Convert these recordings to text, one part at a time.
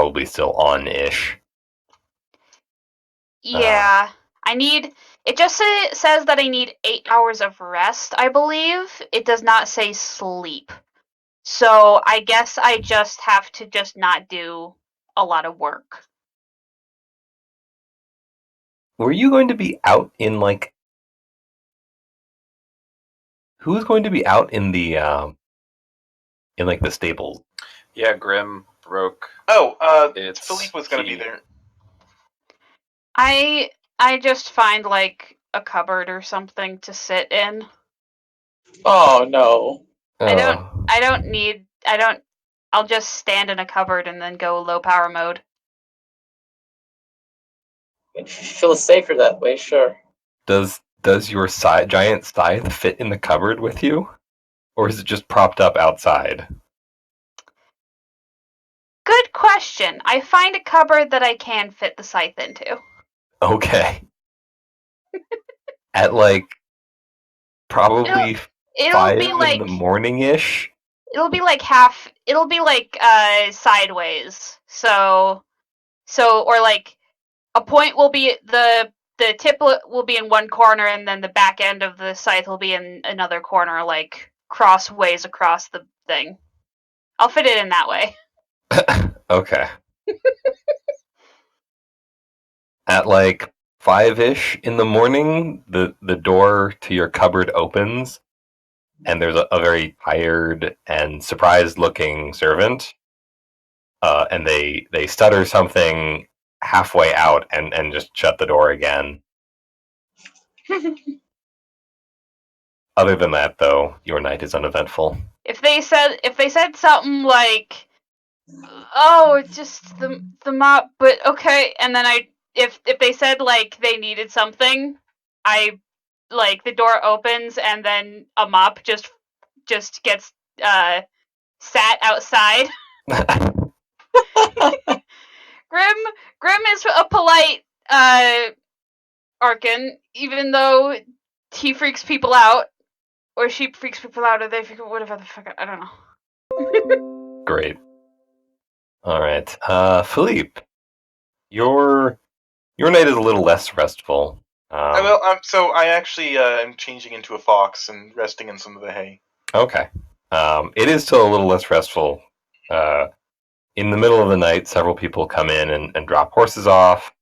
probably still on-ish. Yeah. It just says that I need 8 hours of rest, I believe. It does not say sleep. So I guess I just have to just not do a lot of work. Were you going to be out in, like... Who's going to be out in the, the stables? Yeah, Grim broke. Philippe was going to be there. I just find, like, a cupboard or something to sit in. Oh, no. I'll just stand in a cupboard and then go low power mode. If you feel safer that way, sure. Does your giant scythe fit in the cupboard with you? Or is it just propped up outside? Good question. I find a cupboard that I can fit the scythe into. Okay. At, like, probably It'll 5 be like, in the morning-ish? It'll be like sideways. So or like a point will be the tip will be in one corner and then the back end of the scythe will be in another corner, like crossways across the thing. I'll fit it in that way. Okay. At like 5-ish in the morning, the door to your cupboard opens, and there's a very tired and surprised-looking servant, and they stutter something halfway out and just shut the door again. Other than that, though, your night is uneventful. If they said something like, "Oh, it's just the mop," but okay, and then if they said like they needed something, like the door opens and then a mop just gets sat outside. Grim is a polite Arkan, even though he freaks people out, or she freaks people out, or they freak whatever the fuck. I don't know. Great. All right, Philippe, your night is a little less restful. So I actually am changing into a fox and resting in some of the hay. Okay. It is still a little less restful. In the middle of the night, several people come in and drop horses off,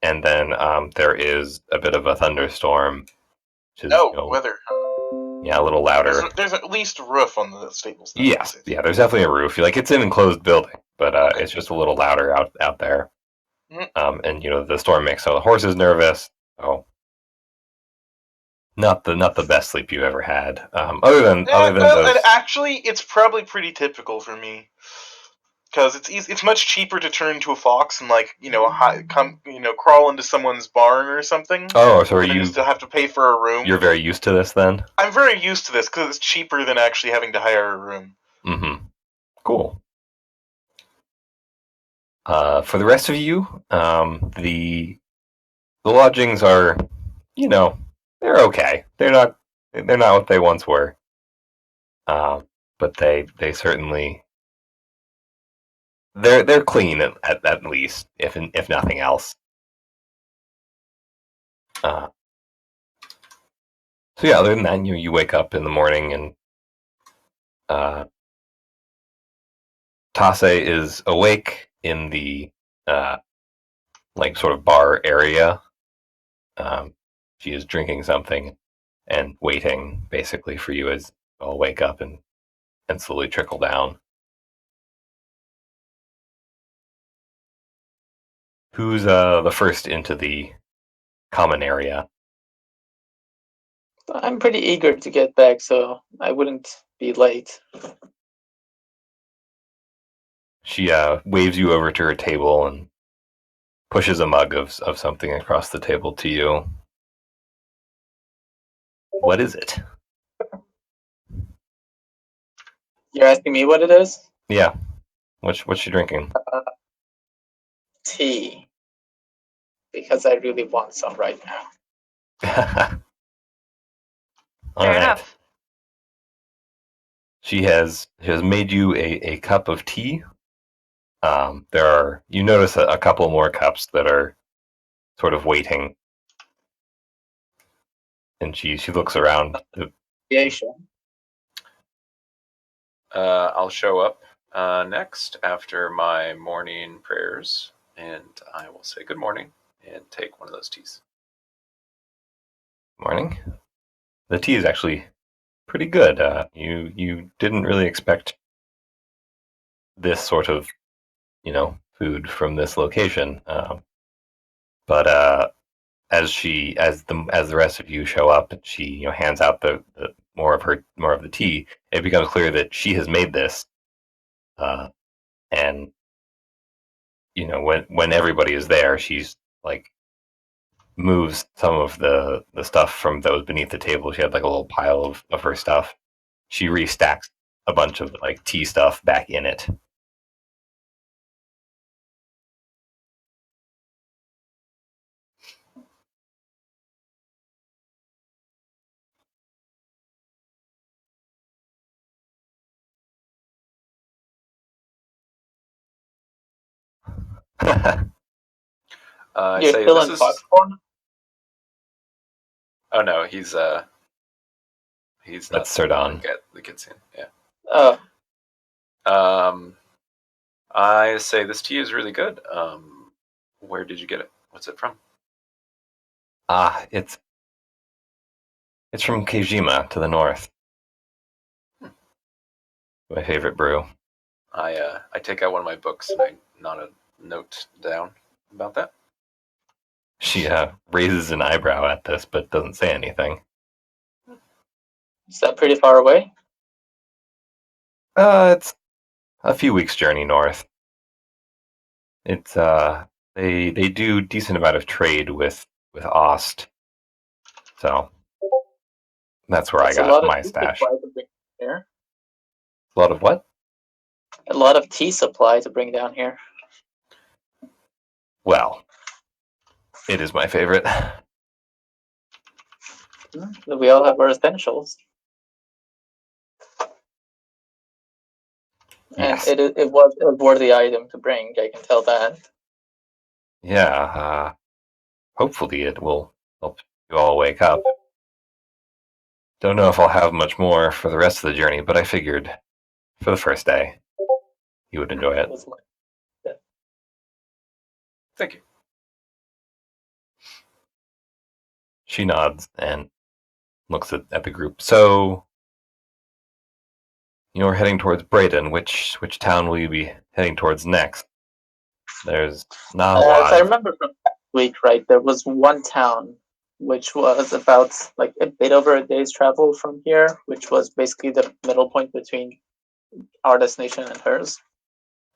and then there is a bit of a thunderstorm. Which is, weather. Yeah, a little louder. There's at least a roof on the stables. Yes, yeah, there's definitely a roof. Like, it's an enclosed building, but it's just a little louder out there. Mm-hmm. And the storm makes the horses nervous. So not the best sleep you've ever had. Other than those... and actually, it's probably pretty typical for me. Because it's much cheaper to turn into a fox and crawl into someone's barn or something. Oh, so you still have to pay for a room? You're very used to this, then? I'm very used to this because it's cheaper than actually having to hire a room. Mm-hmm. Cool. For the rest of you, the lodgings are, they're okay. They're not what they once were. But they certainly... They're clean at least, if nothing else. So yeah, other than that, you wake up in the morning and Tase is awake in the sort of bar area. She is drinking something and waiting basically for you as I'll wake up and slowly trickle down. Who's the first into the common area? I'm pretty eager to get back, so I wouldn't be late. She waves you over to her table and pushes a mug of something across the table to you. What is it? You're asking me what it is? Yeah. What's she drinking? Tea. Because I really want some right now. All right. She has made you a cup of tea. You notice a couple more cups that are sort of waiting, and she looks around. Yeah, sure. I'll show up next after my morning prayers, and I will say good morning and take one of those teas. Morning. The tea is actually pretty good. You didn't really expect this sort of food from this location, but as the rest of you show up, she hands out the more of the tea. It becomes clear that she has made this, and when everybody is there, she's like moves some of the stuff from that was beneath the table. She had like a little pile of her stuff. She restacks a bunch of like tea stuff back in it. I You're say still this in is. popcorn? Oh no, he's not That's Sardon. the kid scene. Yeah. Oh, I say this tea is really good. Where did you get it? What's it from? It's from Keijima to the north. My favorite brew. I take out one of my books and I not a note down about that. She raises an eyebrow at this, but doesn't say anything. is that pretty far away? It's a few weeks' journey north. It's they do decent amount of trade with Ost, so that's where That's I a got lot of my tea stash. supply to bring here. A lot of what? A lot of tea supply to bring down here. Well, it is my favorite. We all have our essentials. Yes. And it was a worthy item to bring, I can tell that. Yeah. Hopefully it will help you all wake up. Don't know if I'll have much more for the rest of the journey, but I figured for the first day you would enjoy it. Thank you. She nods and looks at the group. So you're heading towards Brayden. Which town will you be heading towards next? There's not a If lot. I remember from last week, right, there was one town which was about like a bit over a day's travel from here, which was basically the middle point between our destination and hers.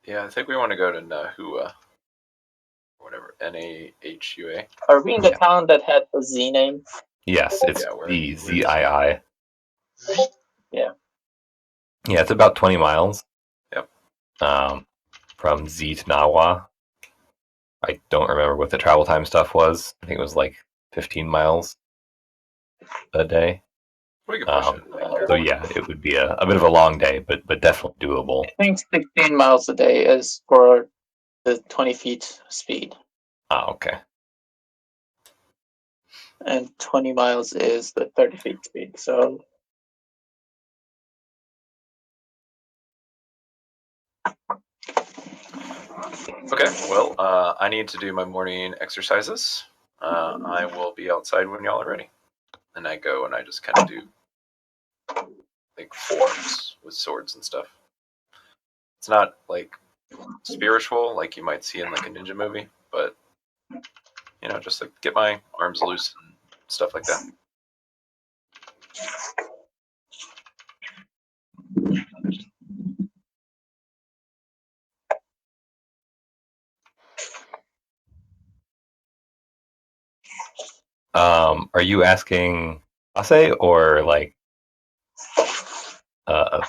Yeah, I think we want to go to Nahua. Whatever. Nahua. Are we in the Yeah. town that had the Z name? Yes, it's Yeah, the ZII. Yeah. Yeah, it's about 20 miles. Yep. From Z to Nawa. I don't remember what the travel time stuff was. I think it was like 15 miles a day. We can push it. So yeah, it would be a bit of a long day, but definitely doable. I think 16 miles a day is for the 20 feet speed, Okay. and 20 miles is the 30 feet speed. So Okay, well, I need to do my morning exercises. I will be outside when y'all are ready. And I go and I just kind of do like forms with swords and stuff. It's not like spiritual like you might see in like a ninja movie, but just like get my arms loose and stuff like that. Are you asking Tase or like that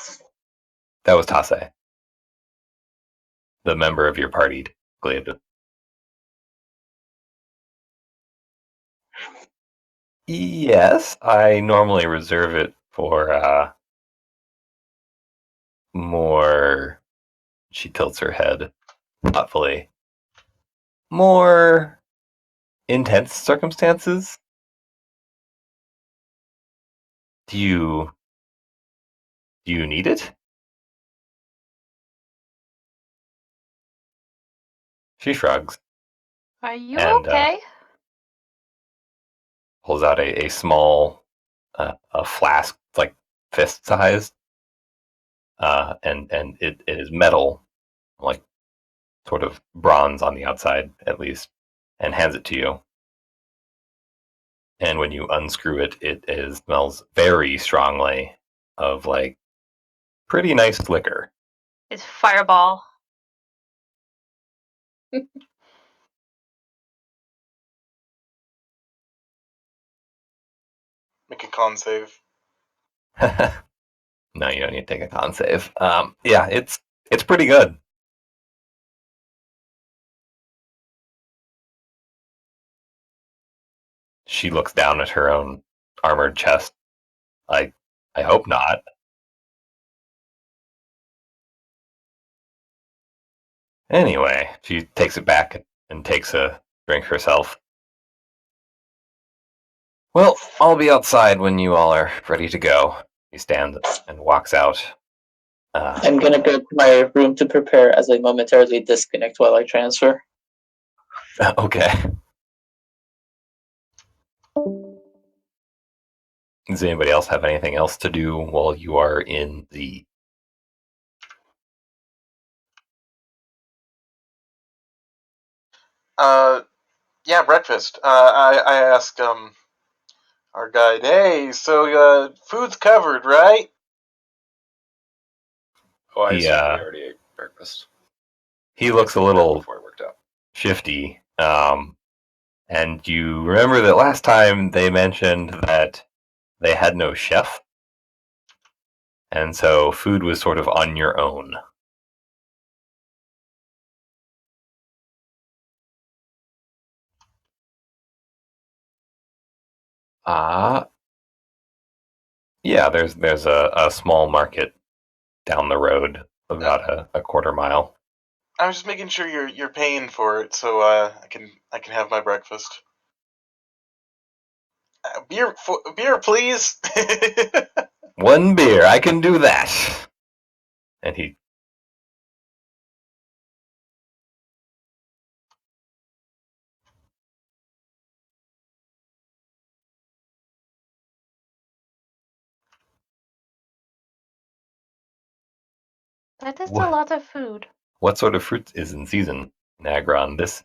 was Tase, the member of your party, Glade? Yes, I normally reserve it for more. She tilts her head. thoughtfully. More intense circumstances? Do you need it? She shrugs Are you and okay? pulls out a small a flask, like fist sized, and it is metal, like sort of bronze on the outside at least, and hands it to you. And when you unscrew it, smells very strongly of like pretty nice liquor. It's Fireball. Make a con save. No, you don't need to take a con save. Yeah, it's pretty good. She looks down at her own armored chest. I I hope not. Anyway, she takes it back and takes a drink herself. Well, I'll be outside when you all are ready to go. He stands and walks out. I'm gonna go to my room to prepare as I momentarily disconnect while I transfer. Okay. Does anybody else have anything else to do while you are in the... Yeah, breakfast. I ask our guide, hey, so food's covered, right? Oh, I He assume we already ate breakfast. he looks a That little before it worked out. shifty. And you remember that last time they mentioned that they had no chef, and so food was sort of on your own. Ah, yeah. There's a small market down the road, about a quarter mile. I was just making sure you're paying for it, so I can have my breakfast. Beer, please. One beer, I can do that. And he That is a what lot of food. what sort of fruit is in season, Nagron? This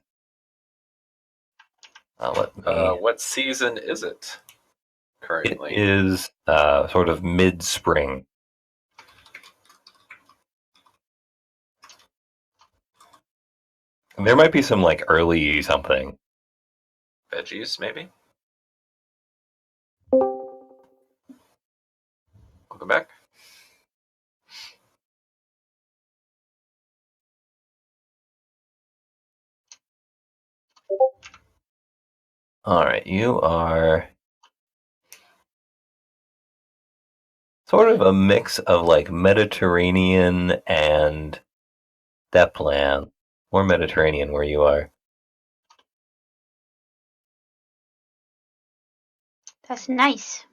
let me. What season is it It currently? is sort of mid spring. There might be some like early something. Veggies, maybe? Welcome back. All right, you are sort of a mix of like Mediterranean and Stepland. More Mediterranean where you are. That's nice.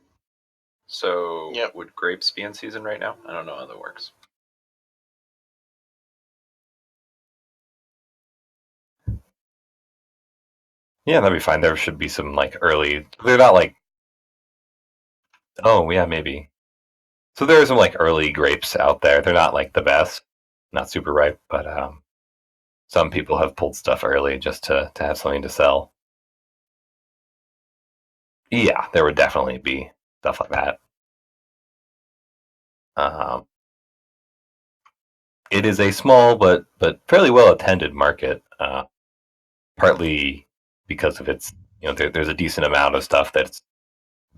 So, Yep. would grapes be in season right now? I don't know how that works. Yeah, that'd be fine. There should be some like early. They're not like. Oh yeah, maybe. So there are some like early grapes out there. They're not like the best, not super ripe, but some people have pulled stuff early just to have something to sell. Yeah, there would definitely be stuff like that. Um, it is a small but fairly well attended market, partly because of its there's a decent amount of stuff that's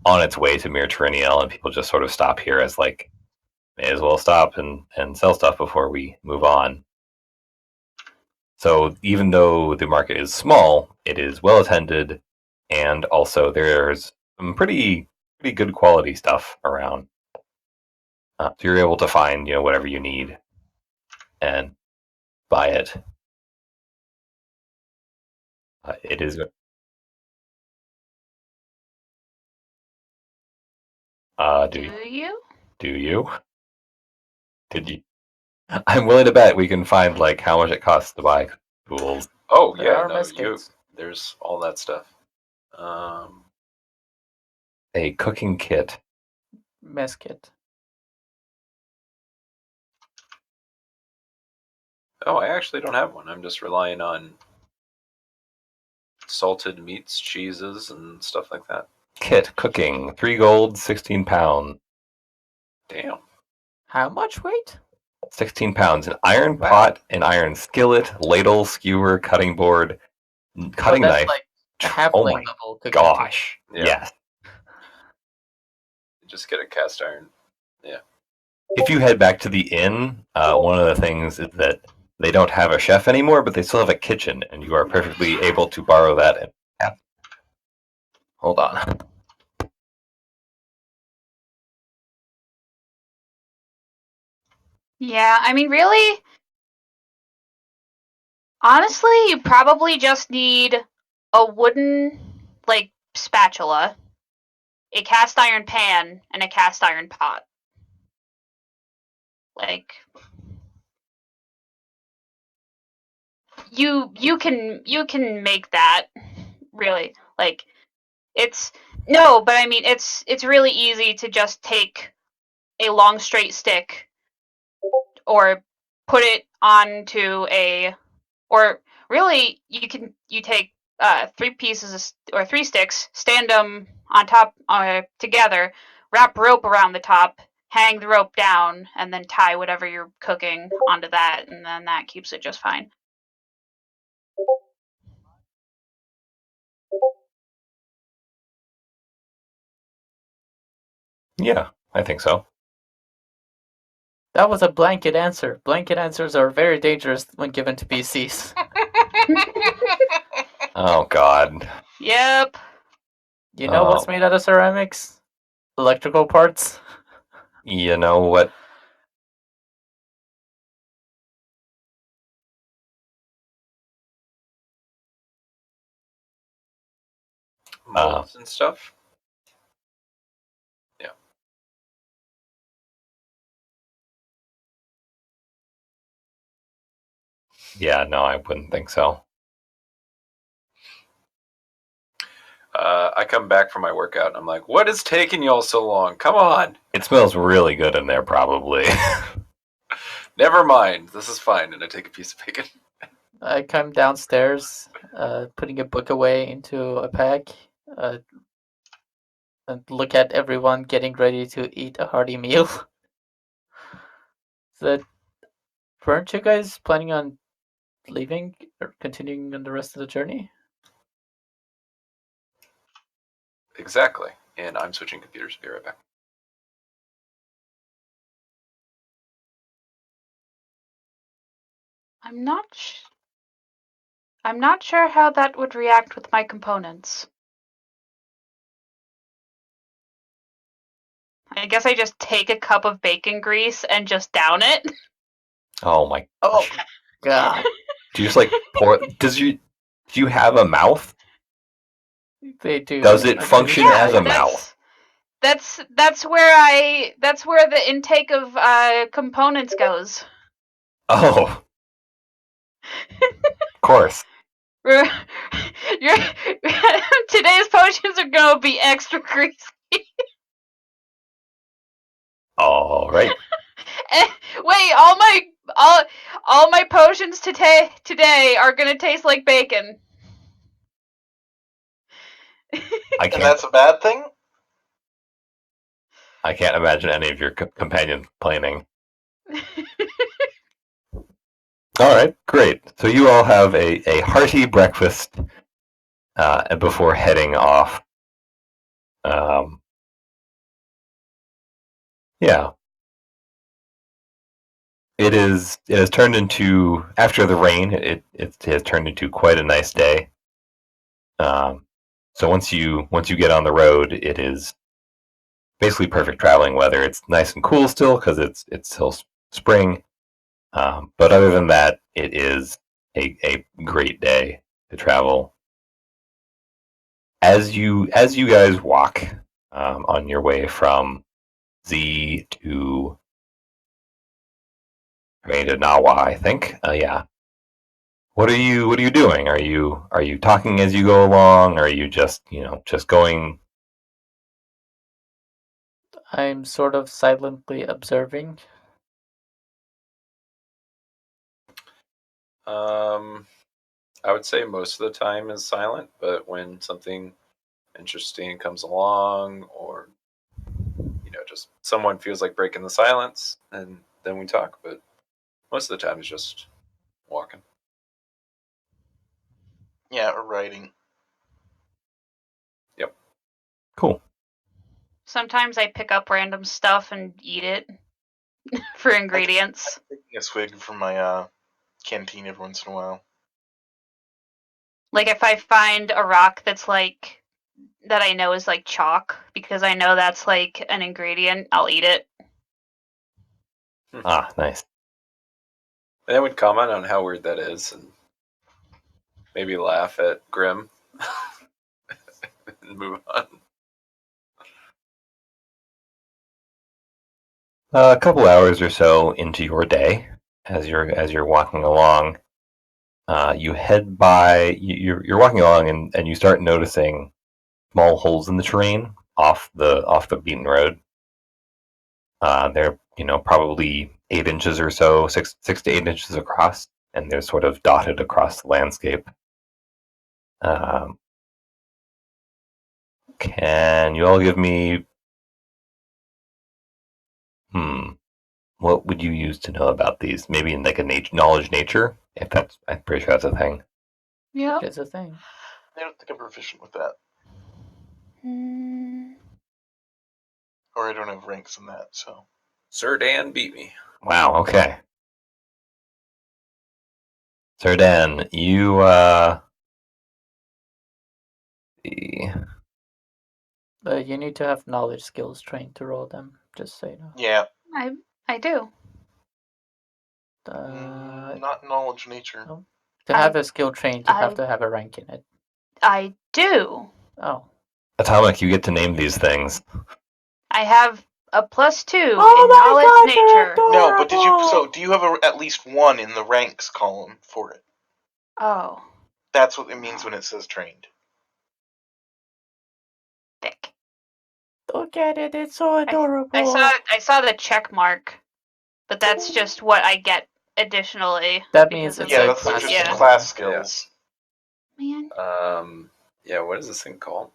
on its way to Mir Terreniel, and people just sort of stop here as like may as well stop and sell stuff before we move on. So even though the market is small, it is well attended, and also there's some pretty good quality stuff around. So you're able to find whatever you need and buy it. It is. Do you? Do you? Did you? I'm willing to bet we can find like how much it costs to buy tools. Oh There yeah, are no, mess kits. there's all that stuff. A cooking kit. Mess kit. Oh, I actually don't have one. I'm just relying on salted meats, cheeses, and stuff like that. Kit cooking. 3 gold, 16 pounds. Damn. How much weight? 16 pounds. An iron Wow. pot, an iron skillet, ladle, skewer, cutting board, cutting that's knife. like a Oh halfling my level cooking gosh. Yeah. Yes. Just get a cast iron. If you head back to the inn, one of the things is that they don't have a chef anymore, but they still have a kitchen, and you are perfectly able to borrow that. Hold on. Yeah, I mean, really, honestly, you probably just need a wooden, like, spatula, a cast iron pan, and a cast iron pot. Like, you can make that, really. Like, it's no, but I mean, it's really easy to just take a long straight stick or put it onto a, or really you take 3 pieces or 3 sticks, stand them on top together, wrap rope around the top, hang the rope down, and then tie whatever you're cooking onto that, and then that keeps it just fine. Yeah, I think so. That was a blanket answer. Blanket answers are very dangerous when given to PCs. Oh God. Yep. You know what's made out of ceramics? Electrical parts. You know what? Molds and stuff. Yeah, no, I wouldn't think so. I come back from my workout and I'm like, what is taking y'all so long? Come on. It smells really good in there, probably. Never mind. This is fine. And I take a piece of bacon. I come downstairs, putting a book away into a pack, and look at everyone getting ready to eat a hearty meal. So, weren't you guys planning on leaving or continuing on the rest of the journey? Exactly. And I'm switching computers. Be right back. I'm not sure how that would react with my components. I guess I just take a cup of bacon grease and just down it. Oh my Oh, gosh. God. Do you just like pour? Do you have a mouth? They do. Does it I function believe as so. a mouth? That's where the intake of components goes. Oh, of course. Today's potions are gonna be extra greasy. All right. Wait, all my potions today are gonna taste like bacon. I And can't. that's a bad thing? I can't imagine any of your companions complaining. All right, great. So you all have a hearty breakfast before heading off. Yeah. It has turned into, after the rain, it has turned into quite a nice day. So once you get on the road, it is basically perfect traveling weather. It's nice and cool still because it's still spring. But other than that, it is a great day to travel. as you guys walk on your way from Z to Nawa, I think. Yeah. What are you doing? Are you talking as you go along? Or are you just just going? I'm sort of silently observing. I would say most of the time is silent, but when something interesting comes along, or just someone feels like breaking the silence, and then we talk. But most of the time, it's just walking. Yeah, or writing. Yep. Cool. Sometimes I pick up random stuff and eat it for ingredients. Taking a swig from my canteen every once in a while. Like if I find a rock that's like that I know is like chalk because I know that's like an ingredient, I'll eat it. Ah, nice. And I would comment on how weird that is, and maybe laugh at Grim, and move on. A couple hours or so into your day, as you're walking along, you head by. You're walking along, and you start noticing small holes in the terrain off the beaten road. They're probably 8 inches or so, six to 8 inches across, and they're sort of dotted across the landscape. Um, can you all give me? What would you use to know about these? Maybe in like a knowledge nature, if that's. I'm pretty sure that's a thing. Yeah. It's a thing. I don't think I'm proficient with that, Mm, or I don't have ranks in that. So Sir Dan beat me. Wow. Okay. Sir Dan, you see. You need to have knowledge skills trained to roll them. Just so you know. yeah, I do. not knowledge nature. No. To have a skill trained, you have I- to have a rank in it. I do. Oh. Atomic, you get to name these things. I have a +2 in my knowledge God, nature. No, but do you have at least one in the ranks column for it? Oh, That's what it means when it says trained. thick. Look at it, it's so adorable. I saw the check mark, but that's just what I get additionally. That because means of it's Yeah, a that's class just yeah. class skills. Man, Yeah, what is this thing called?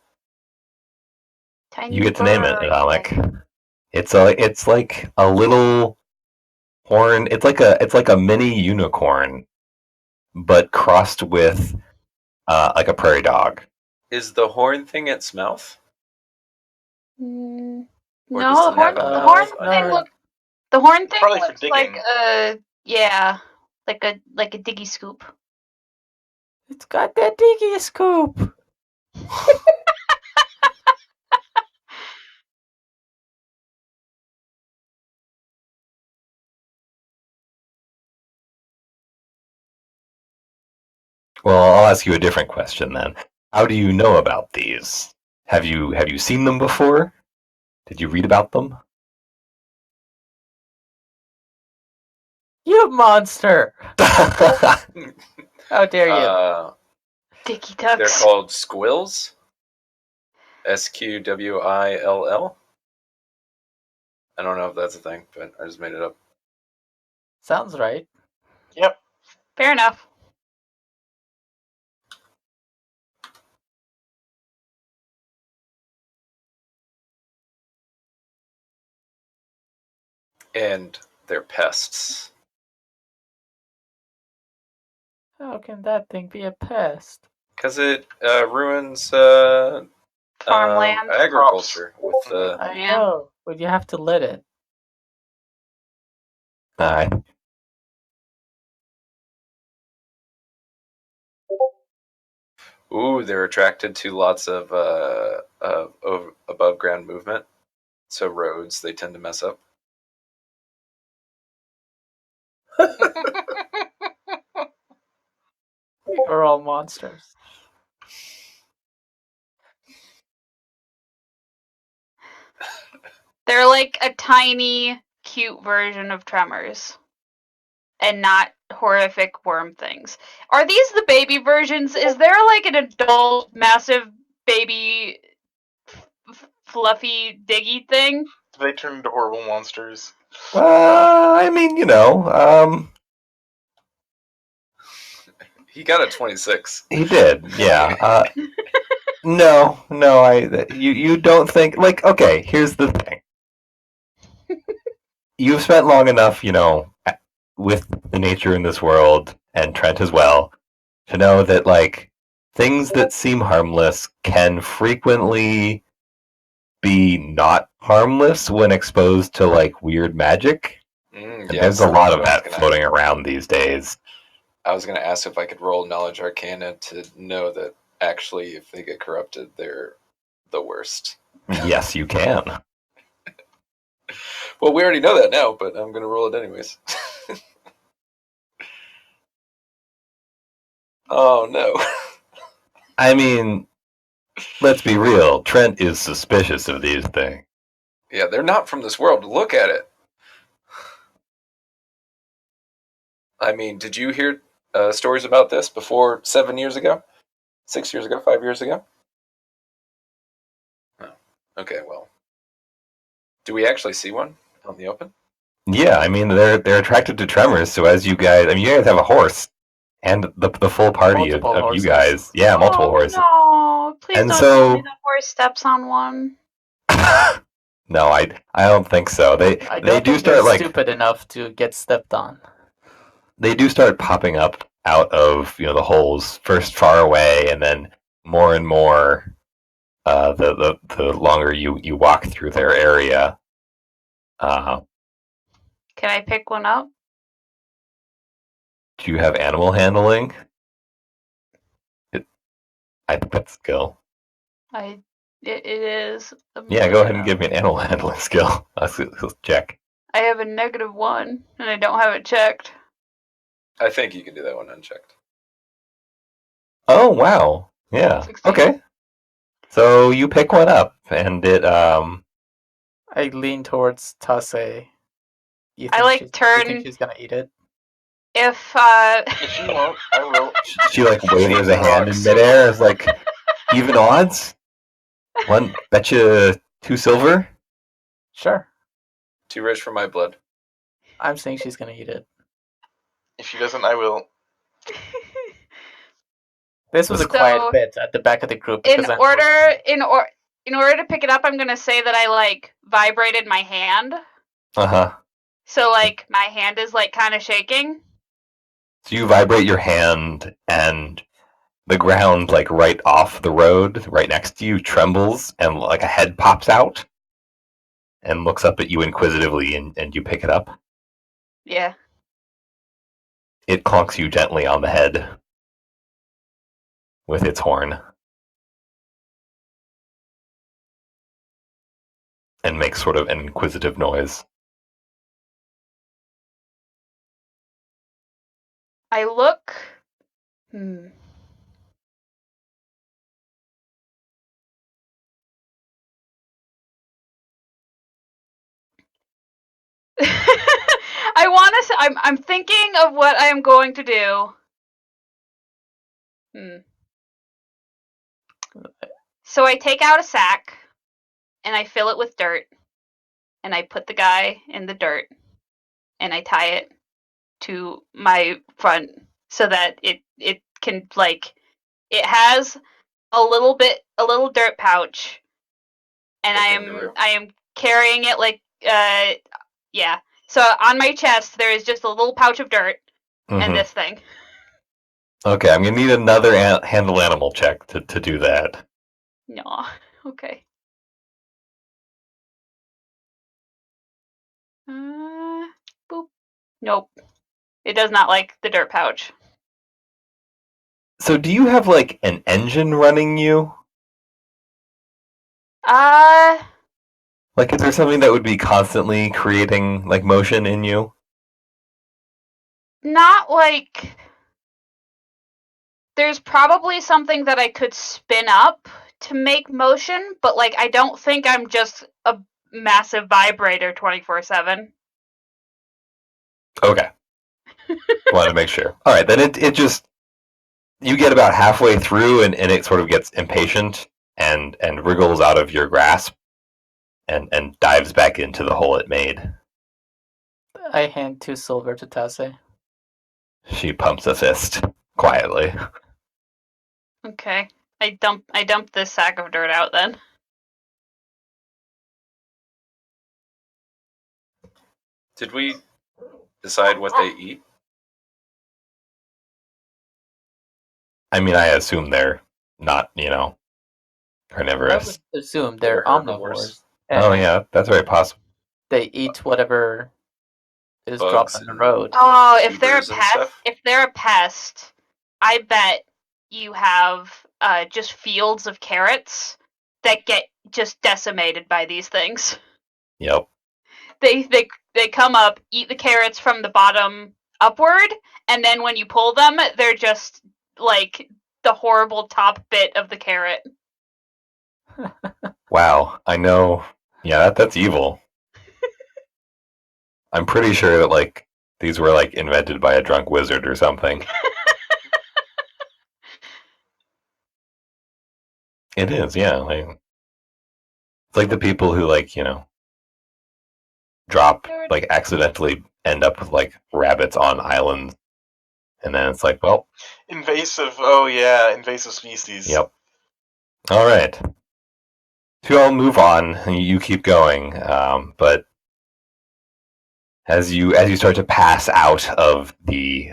tiny You get to name it, bird. Atomic. It's like a little horn. It's like a mini unicorn, but crossed with like a prairie dog. Is the horn thing its mouth? Mm, Or no, does the it have horn. a The mouth horn no. thing underneath? look. The horn thing Probably for looks like digging. yeah, like a diggy scoop. It's got that diggy scoop. Well, I'll ask you a different question then. How do you know about these? Have you seen them before? Did you read about them? You monster! How dare you? Dicky They're ducks. called squills. SQWILL. I don't know if that's a thing, but I just made it up. Sounds right. Yep. Fair enough. And they're pests. How can that thing be a pest? Because it ruins Farmland. agriculture with the. I Yeah. know, but you have to let it. Alright. Ooh, they're attracted to lots of above ground movement. So roads they tend to mess up. We're all monsters. They're like a tiny, cute version of Tremors. And not horrific worm things. Are these the baby versions? Is there like an adult, massive baby, fluffy, diggy thing? They turn into horrible monsters. I mean, He got a 26. he did. Yeah. No, you don't think like okay. Here's the thing. You've spent long enough, with the nature in this world, and Trent as well, to know that like things that seem harmless can frequently be not harmless when exposed to like weird magic. And Yes, there's a lot of that's what I was that gonna- floating around these days. I was going to ask if I could roll Knowledge Arcana to know that actually, if they get corrupted, they're the worst. Yes, you can. Well, we already know that now, but I'm going to roll it anyways. Oh, no. I mean, let's be real. Trent is suspicious of these things. Yeah, they're not from this world. Look at it. I mean, did you hear stories about this before 7 years ago? 6 years ago? 5 years ago? Oh, okay, well. Do we actually see one out in the open? Yeah, I mean they're attracted to tremors. So as you guys, I mean, you guys have a horse, and the full party of Multiple you horses. guys. Yeah, multiple horses. No, please And don't so- tell me the horse steps on one. No, I don't think so. I They don't do think they're start like stupid enough to get stepped on. they do start popping up out of the holes first far away, and then more and more. The longer you walk through their area. Can I pick one up? Do you have animal handling? I think that's a skill. It is. Yeah, go ahead and give me an animal handling skill. Let's check. I have a -1, and I don't have it checked. I think you can do that one unchecked. Oh wow! Yeah. 16. Okay. So you pick one up, and it I lean towards Tase. You I, like, you think turn- she's gonna eat it? If If you won't, I will. she like waves a hand in midair. It's like even odds. One betcha 2 silver. Sure. Too rich for my blood. I'm saying she's gonna eat it. If she doesn't, I will. This was a So, quiet bit at the back of the group. in because order to pick it up, I'm gonna say that I like vibrated my hand. Uh-huh. So like my hand is like kind of shaking. So you vibrate your hand, and the ground, like right off the road, right next to you, trembles, and like a head pops out and looks up at you inquisitively, and you pick it up. Yeah. It clonks you gently on the head with its horn and makes sort of an inquisitive noise. I look. I want to. I'm thinking of what I am going to do. So I take out a sack, and I fill it with dirt, and I put the guy in the dirt, and I tie it to my front so that it can like it has a little dirt pouch, and Kangaroo. I am carrying it like yeah. So on my chest there is just a little pouch of dirt and Mhm. this thing. Okay, I'm gonna need another handle animal check to do that. No, okay. Boop. Nope. It does not like the dirt pouch. So do you have like an engine running you? Like, is there something that would be constantly creating like motion in you? Not like. There's probably something that I could spin up to make motion, but like I don't think I'm just massive vibrator 24/7. Okay. Wanted to make sure. All right, then it just you get about halfway through and it sort of gets impatient and wriggles out of your grasp and dives back into the hole it made. I hand 2 silver to Tase. She pumps a fist quietly. Okay. I dump this sack of dirt out then. Did we decide what they eat? I mean, I assume they're not, I would carnivorous. assume They're they're herbivores. omnivores. Oh and yeah, that's very possible. They eat whatever is dropped Bugs on the and- road. Oh, if they're a Tubers and pest, stuff? I bet you have just fields of carrots that get just decimated by these things. Yep. They come up, eat the carrots from the bottom upward, and then when you pull them, they're just like the horrible top bit of the carrot. Wow, I know. Yeah, that's evil. I'm pretty sure that like these were like invented by a drunk wizard or something. It is, yeah. Like, it's like the people who like drop like accidentally end up with like rabbits on islands, and then it's like, well, Invasive. Oh yeah, invasive species. yep. All right. So you all move on. And you keep going, but as you start to pass out of the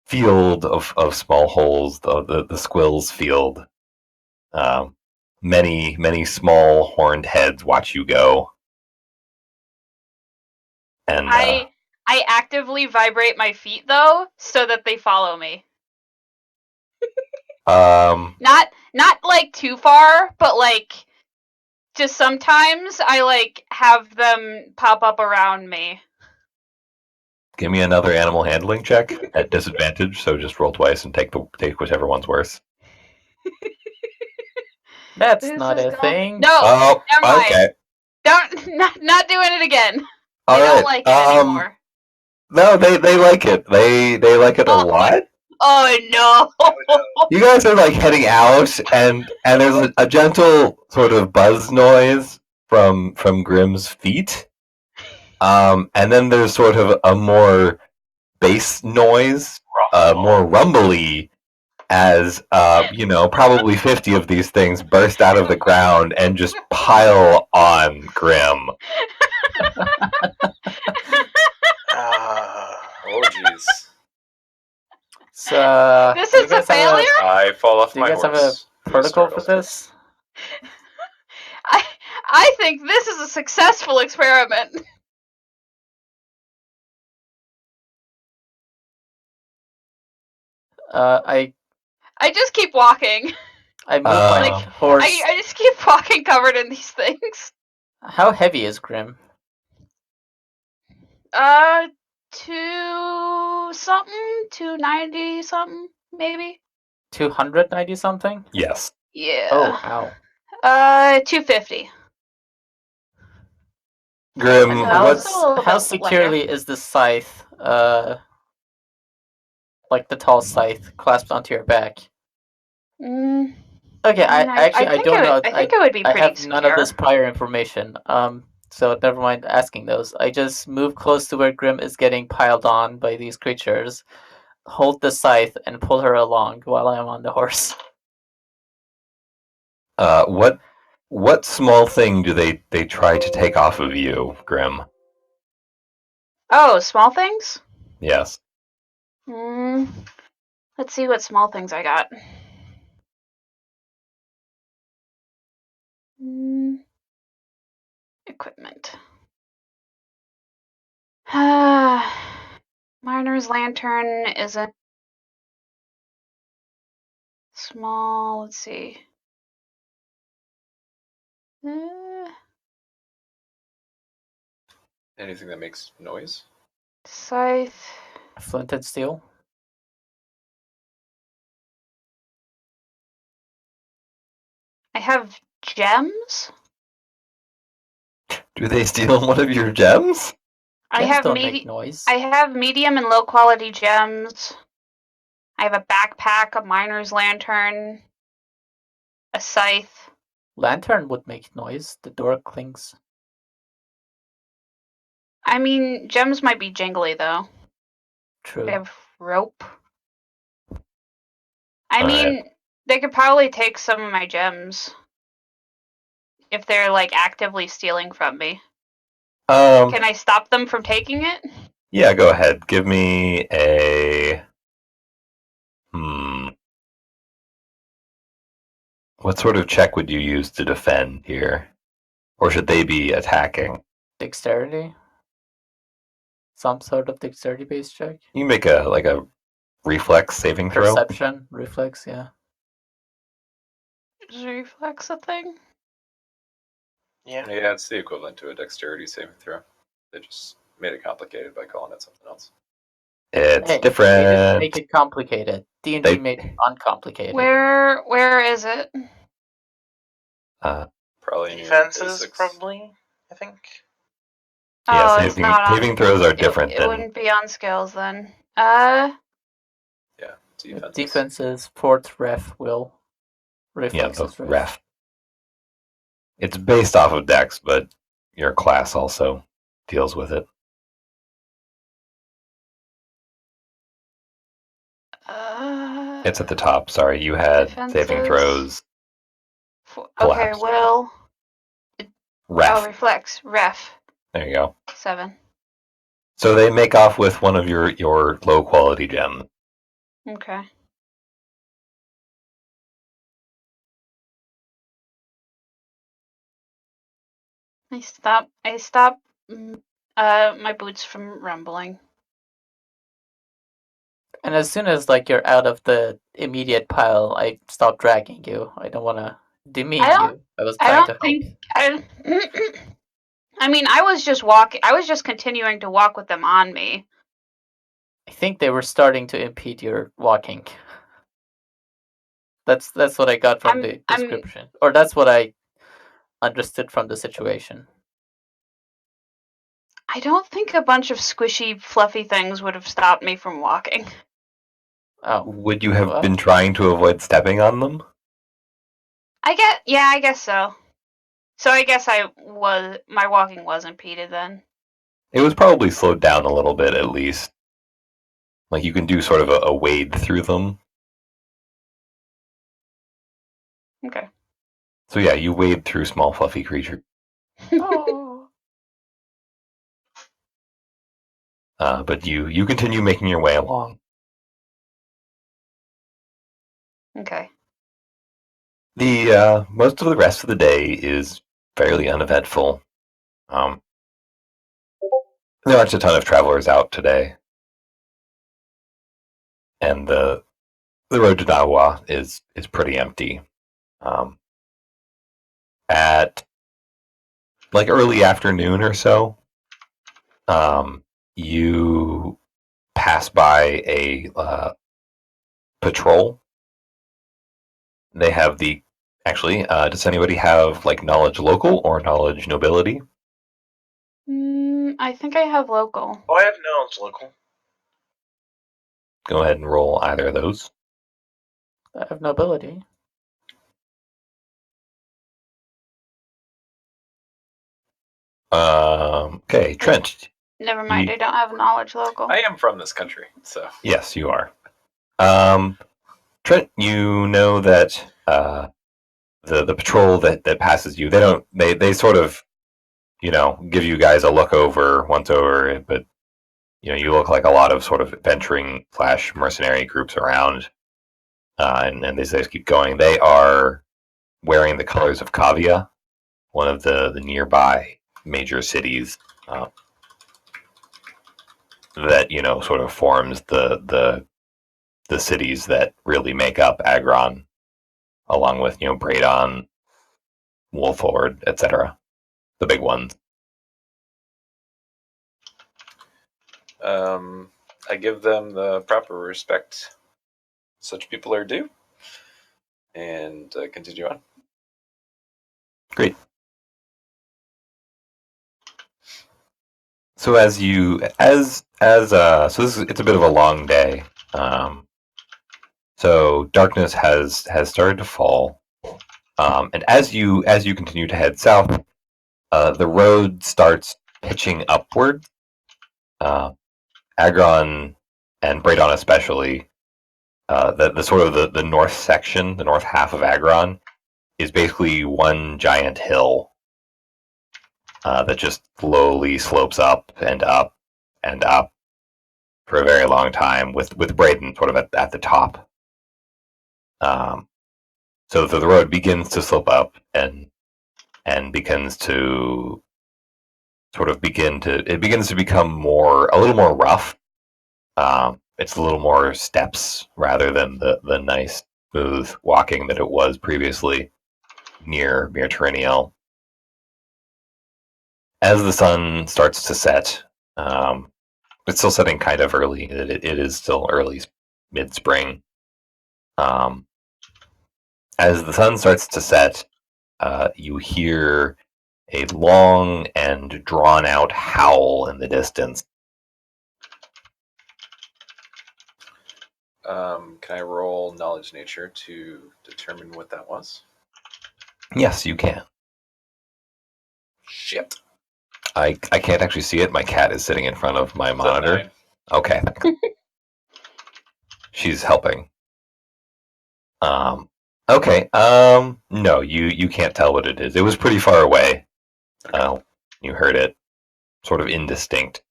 field of small holes, the squills field, many small horned heads watch you go, and I actively vibrate my feet though, so that they follow me. Not like too far, but like just sometimes I like have them pop up around me. give me another animal handling check at disadvantage. So just roll twice and take whichever one's worse. That's This not is a going- thing. No, Oh, never mind. okay. Don't not doing it again. All They right. don't like it anymore. No, they like it. They like it a lot. Oh no! You guys are like heading out, and there's a gentle sort of buzz noise from Grimm's feet, and then there's sort of a more bass noise, more rumbly, as probably 50 of these things burst out of the ground and just pile on Grimm. Oh jeez. So, This do you is a guys have failure. I fall off Do you my guys have horse. a Who protocol for startled? this? I think this is a successful experiment. I just keep walking. move my Like, horse. I just keep walking covered in these things. How heavy is Grim? 290 something, maybe. 290 something? Yes. Yeah. Oh, wow. 250. Grim, So How, it's a little how bit securely is the scythe, like the tall scythe, clasped onto your back? lighter. Okay, I mean, I I think don't know. I think it would be I pretty have none of this secure. prior information. So never mind asking those. I just move close to where Grim is getting piled on by these creatures, hold the scythe, and pull her along while I am on the horse. what small thing do they try to take off of you, Grim? Oh, small things? Yes. Let's see what small things I got. Equipment. Miner's lantern isn't small. Let's see. Anything that makes noise? Scythe. Flint and steel. I have gems. Do they steal one of your gems? I Gems have don't make noise. I have medium and low quality gems. I have a backpack, a miner's lantern, a scythe. Lantern would make noise. The door clings. I mean, gems might be jingly though. True. They have rope. I All mean, they could probably take some of my gems if they're like actively stealing from me. Can I stop them from taking it? Yeah, go ahead. Give me a. What sort of check would you use to defend here? Or should they be attacking? Dexterity? Some sort of dexterity-based check? You make a reflex saving throw. Perception? Reflex, yeah. Is reflex a thing? Yeah. Yeah, it's the equivalent to a dexterity saving throw. They just made it complicated by calling it something else. It's Hey, they different. didn't make it complicated. D&D They- made it uncomplicated. Where is it? Probably in your Defenses, basics. probably, I think. Yeah, Oh, it's not on. saving throws are different It than. wouldn't be on skills then. Yeah, defenses. Defenses, fort, ref, will. Yeah, Reflexes, the ref. It's based off of Dex, but your class also deals with it. It's at the top. Sorry, you had saving Defenses. throws. Okay, Collapse. will. Ref. Oh, reflex. Ref. There you go. 7. So they make off with one of your low quality gems. Okay. I stop my boots from rumbling. And as soon as like you're out of the immediate pile, I stop dragging you. I don't want to demean you. I was trying to help. I mean, I was just continuing to walk with them on me. I think they were starting to impede your walking. That's what I got from the description, or that's what I understood from the situation. I don't think a bunch of squishy, fluffy things would have stopped me from walking. Oh, Would you have been trying to avoid stepping on them? I guess so. So I guess my walking was impeded then. It was probably slowed down a little bit at least. Like you can do sort of a wade through them. Okay. So yeah, you wade through small fluffy creatures. Oh. But you continue making your way along. Okay. The most of the rest of the day is fairly uneventful. There aren't a ton of travelers out today, and the road to Dawa is pretty empty. At like early afternoon or so, you pass by a patrol. They have the actually. Does anybody have like knowledge local or knowledge nobility? I think I have local. Oh, I have knowledge local. Go ahead and roll either of those. I have nobility. Okay, Trent. Never mind, I don't have knowledge local. I am from this country, so. Yes, you are. Trent, you know that the patrol that passes you, they sort of, give you guys a look over once over, but you look like a lot of sort of adventuring / mercenary groups around, and they just keep going. They are wearing the colors of Kavia, one of the nearby major cities that sort of forms the cities that really make up Agron, along with Braedon, Wolford, etc. The big ones. I give them the proper respect such people are due, and continue on. Great. So as you so it's a bit of a long day. So darkness has started to fall, and as you continue to head south, the road starts pitching upward. Agron and Braydon especially, the sort of the north section, the north half of Agron, is basically one giant hill that just slowly slopes up and up and up for a very long time, with Braden sort of at the top. So the road begins to slope up and begins to it begins to become a little more rough. It's a little more steps rather than the nice smooth walking that it was previously near Terreniel. As the sun starts to set, it's still setting kind of early. It is still early mid spring. As the sun starts to set, you hear a long and drawn out howl in the distance. Can I roll knowledge nature to determine what that was? Yes, you can. Shit. I can't actually see it. My cat is sitting in front of my It's a monitor. 9. Okay. She's helping. Okay. No, you can't tell what it is. It was pretty far away. Okay. You heard it, sort of indistinct.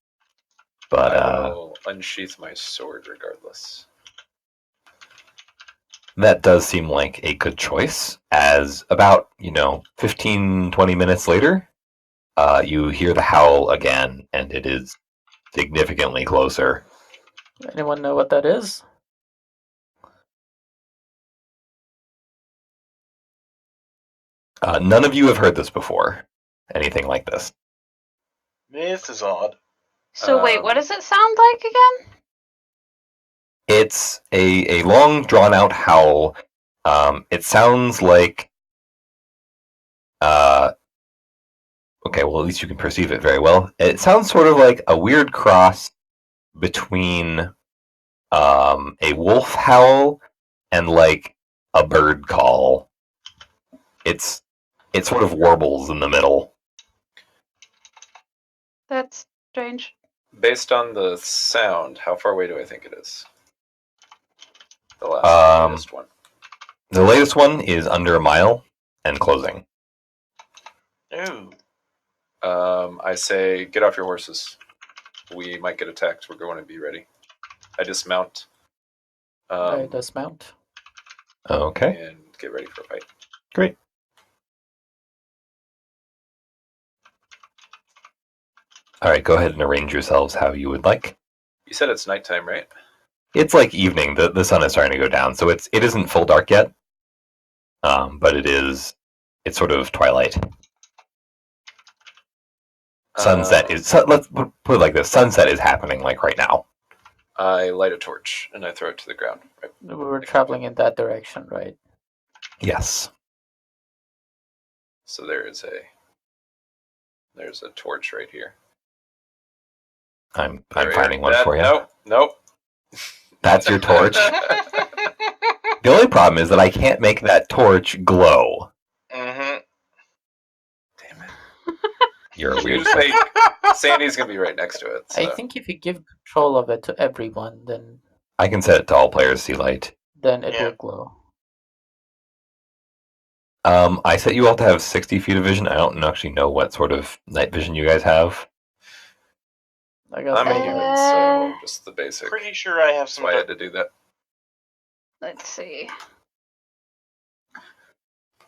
But I will unsheath my sword regardless. that does seem like a good choice. As about 15, 20 minutes later, you hear the howl again, and it is significantly closer. Anyone know what that is? None of you have heard this before. Anything like this. This is odd. So wait, what does it sound like again? It's a long, drawn-out howl. It sounds like... okay, well, at least you can perceive it very well. It sounds sort of like a weird cross between a wolf howl and like a bird call. It sort of warbles in the middle. That's strange. Based on the sound, how far away do I think it is? The latest one. The latest one is under a mile and closing. Ooh. I say, get off your horses. We might get attacked. We're going to be ready. I dismount. I dismount. Okay. And get ready for a fight. Great. All right, go ahead and arrange yourselves how you would like. You said it's nighttime, right? It's like evening. The sun is starting to go down, so it isn't full dark yet. But it's sort of twilight. Sunset let's put it like this. Sunset is happening like right now. I light a torch and I throw it to the ground. Right? We were traveling in that direction, right? Yes. So there's a torch right here. I'm finding one for you. Nope. That's your torch. The only problem is that I can't make that torch glow. Mm-hmm. Damn it. You're a You weird just say Sandy's gonna be right next to it. So. I think if you give control of it to everyone, then I can set it to all players see light. it Yeah. will glow. I set you all to have 60 feet of vision. I don't actually know what sort of night vision you guys have. I got I'm a my human, so just the basic. Pretty sure I have That's some. why I had to do that. Let's see.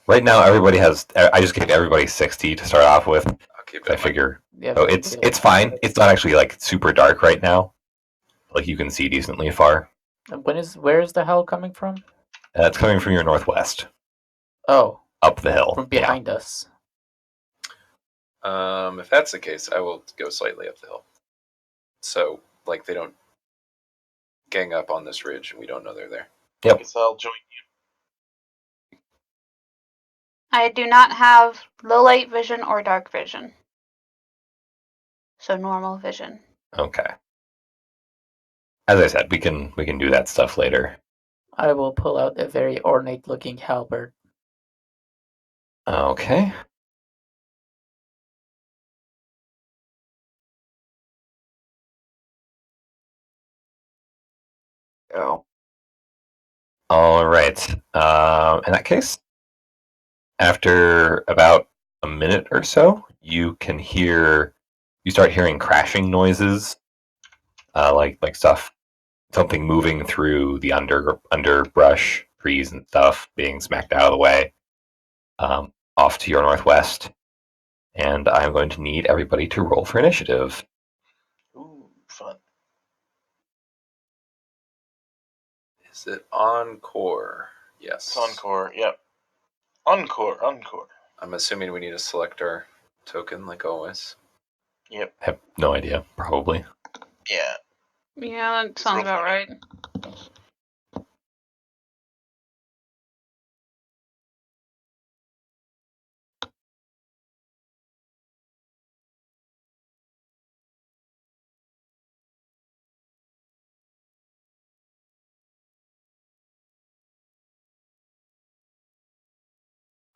Right now, everybody has. I just gave everybody 60 to start off with. I'll keep it. I figure. Yeah, Oh, it's fine. It's not actually like super dark right now. Like you can see decently far. Where is the hell coming from? It's coming from your northwest, Oh, up the hill. from behind us. If that's the case, I will go slightly up the hill. So, like, they don't gang up on this ridge and we don't know they're there. Yep. Guess I'll join you. I do not have low light vision or dark vision. So normal vision. Okay. As I said, we can do that stuff later. I will pull out a very ornate-looking halberd. Okay. Go. All right. In that case, after about a minute or so, you start hearing crashing noises, like stuff, something moving through the underbrush, trees and stuff being smacked out of the way, off to your northwest. And I'm going to need everybody to roll for initiative. Ooh, fun. Is it encore? Yes. It's encore. Yep. Encore. I'm assuming we need to select our token like always. Yep. I have no idea, probably. Yeah. Yeah, that sounds about right.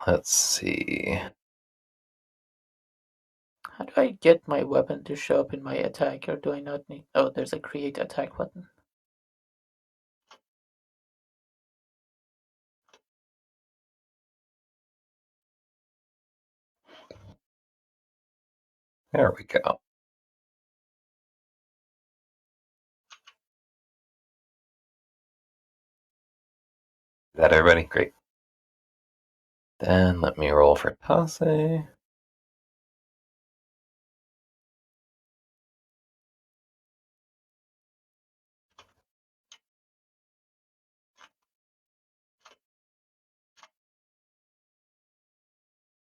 Let's see. How do I get my weapon to show up in my attack, or do I not need... Oh, there's a create attack button. There we go. Is that everybody? Great. Then let me roll for Tase.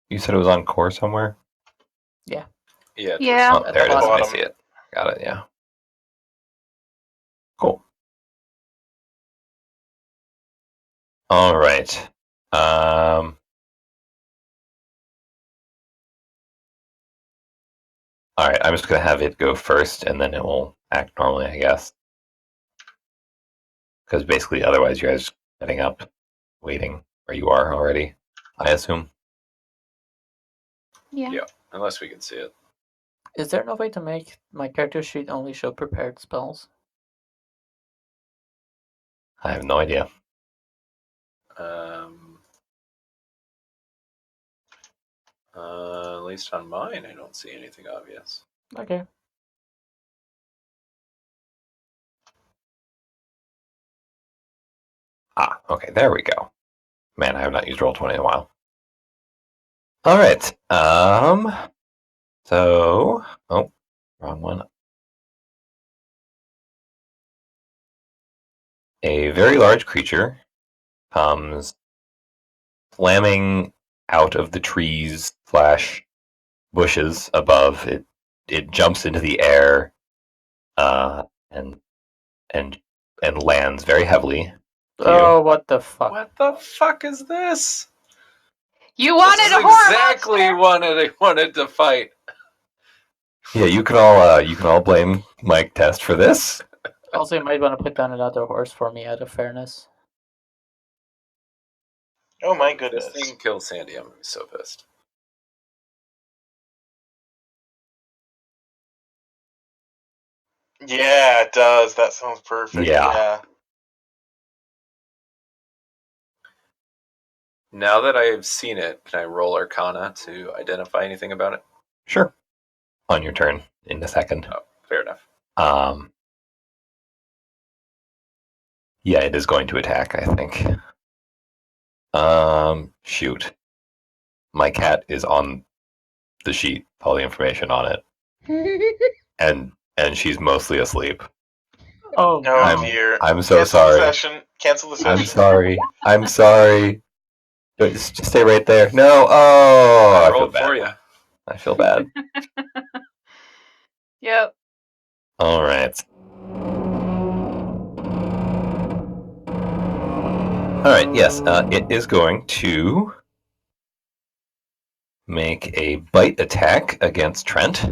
You said it was on core somewhere? Yeah. Yeah. Yeah. Oh, At there the it is. I bottom. see it. Got it, yeah. Cool. All right. All right, I'm just going to have it go first, and then it will act normally, I guess. Because basically, otherwise, you guys are setting up, waiting where you are already, I assume. Yeah. Yeah. Unless we can see it. Is there no way to make my character sheet only show prepared spells? I have no idea. At least on mine, I don't see anything obvious. Okay. Ah, okay, there we go. Man, I have not used Roll20 in a while. All right. So, oh, wrong one. A very large creature comes slamming out of the trees / bushes above. It jumps into the air, and and lands very heavily. To you. Oh, what the fuck? What the fuck is this? You wanted This a is horror exactly monster! what I wanted to fight. Yeah, you can all blame Mike Test for this. Also, you might want to put down another horse for me out of fairness. Oh my If goodness. this thing kills Sandy, I'm gonna be so pissed. Yeah, it does. That sounds perfect. Yeah. Yeah. Now that I have seen it, can I roll Arcana to identify anything about it? Sure. On your turn in a second. Oh, fair enough. Yeah, it is going to attack, I think. Shoot. My cat is on the sheet, all the information on it. And she's mostly asleep. Oh, Oh I'm- dear. I'm so Cancel sorry. The session. Cancel the session. I'm sorry. I'm sorry. Just stay right there. No. Oh, I I feel rolled bad. for you. I feel bad. Yep. All right. All right. Yes. It is going to make a bite attack against Trent.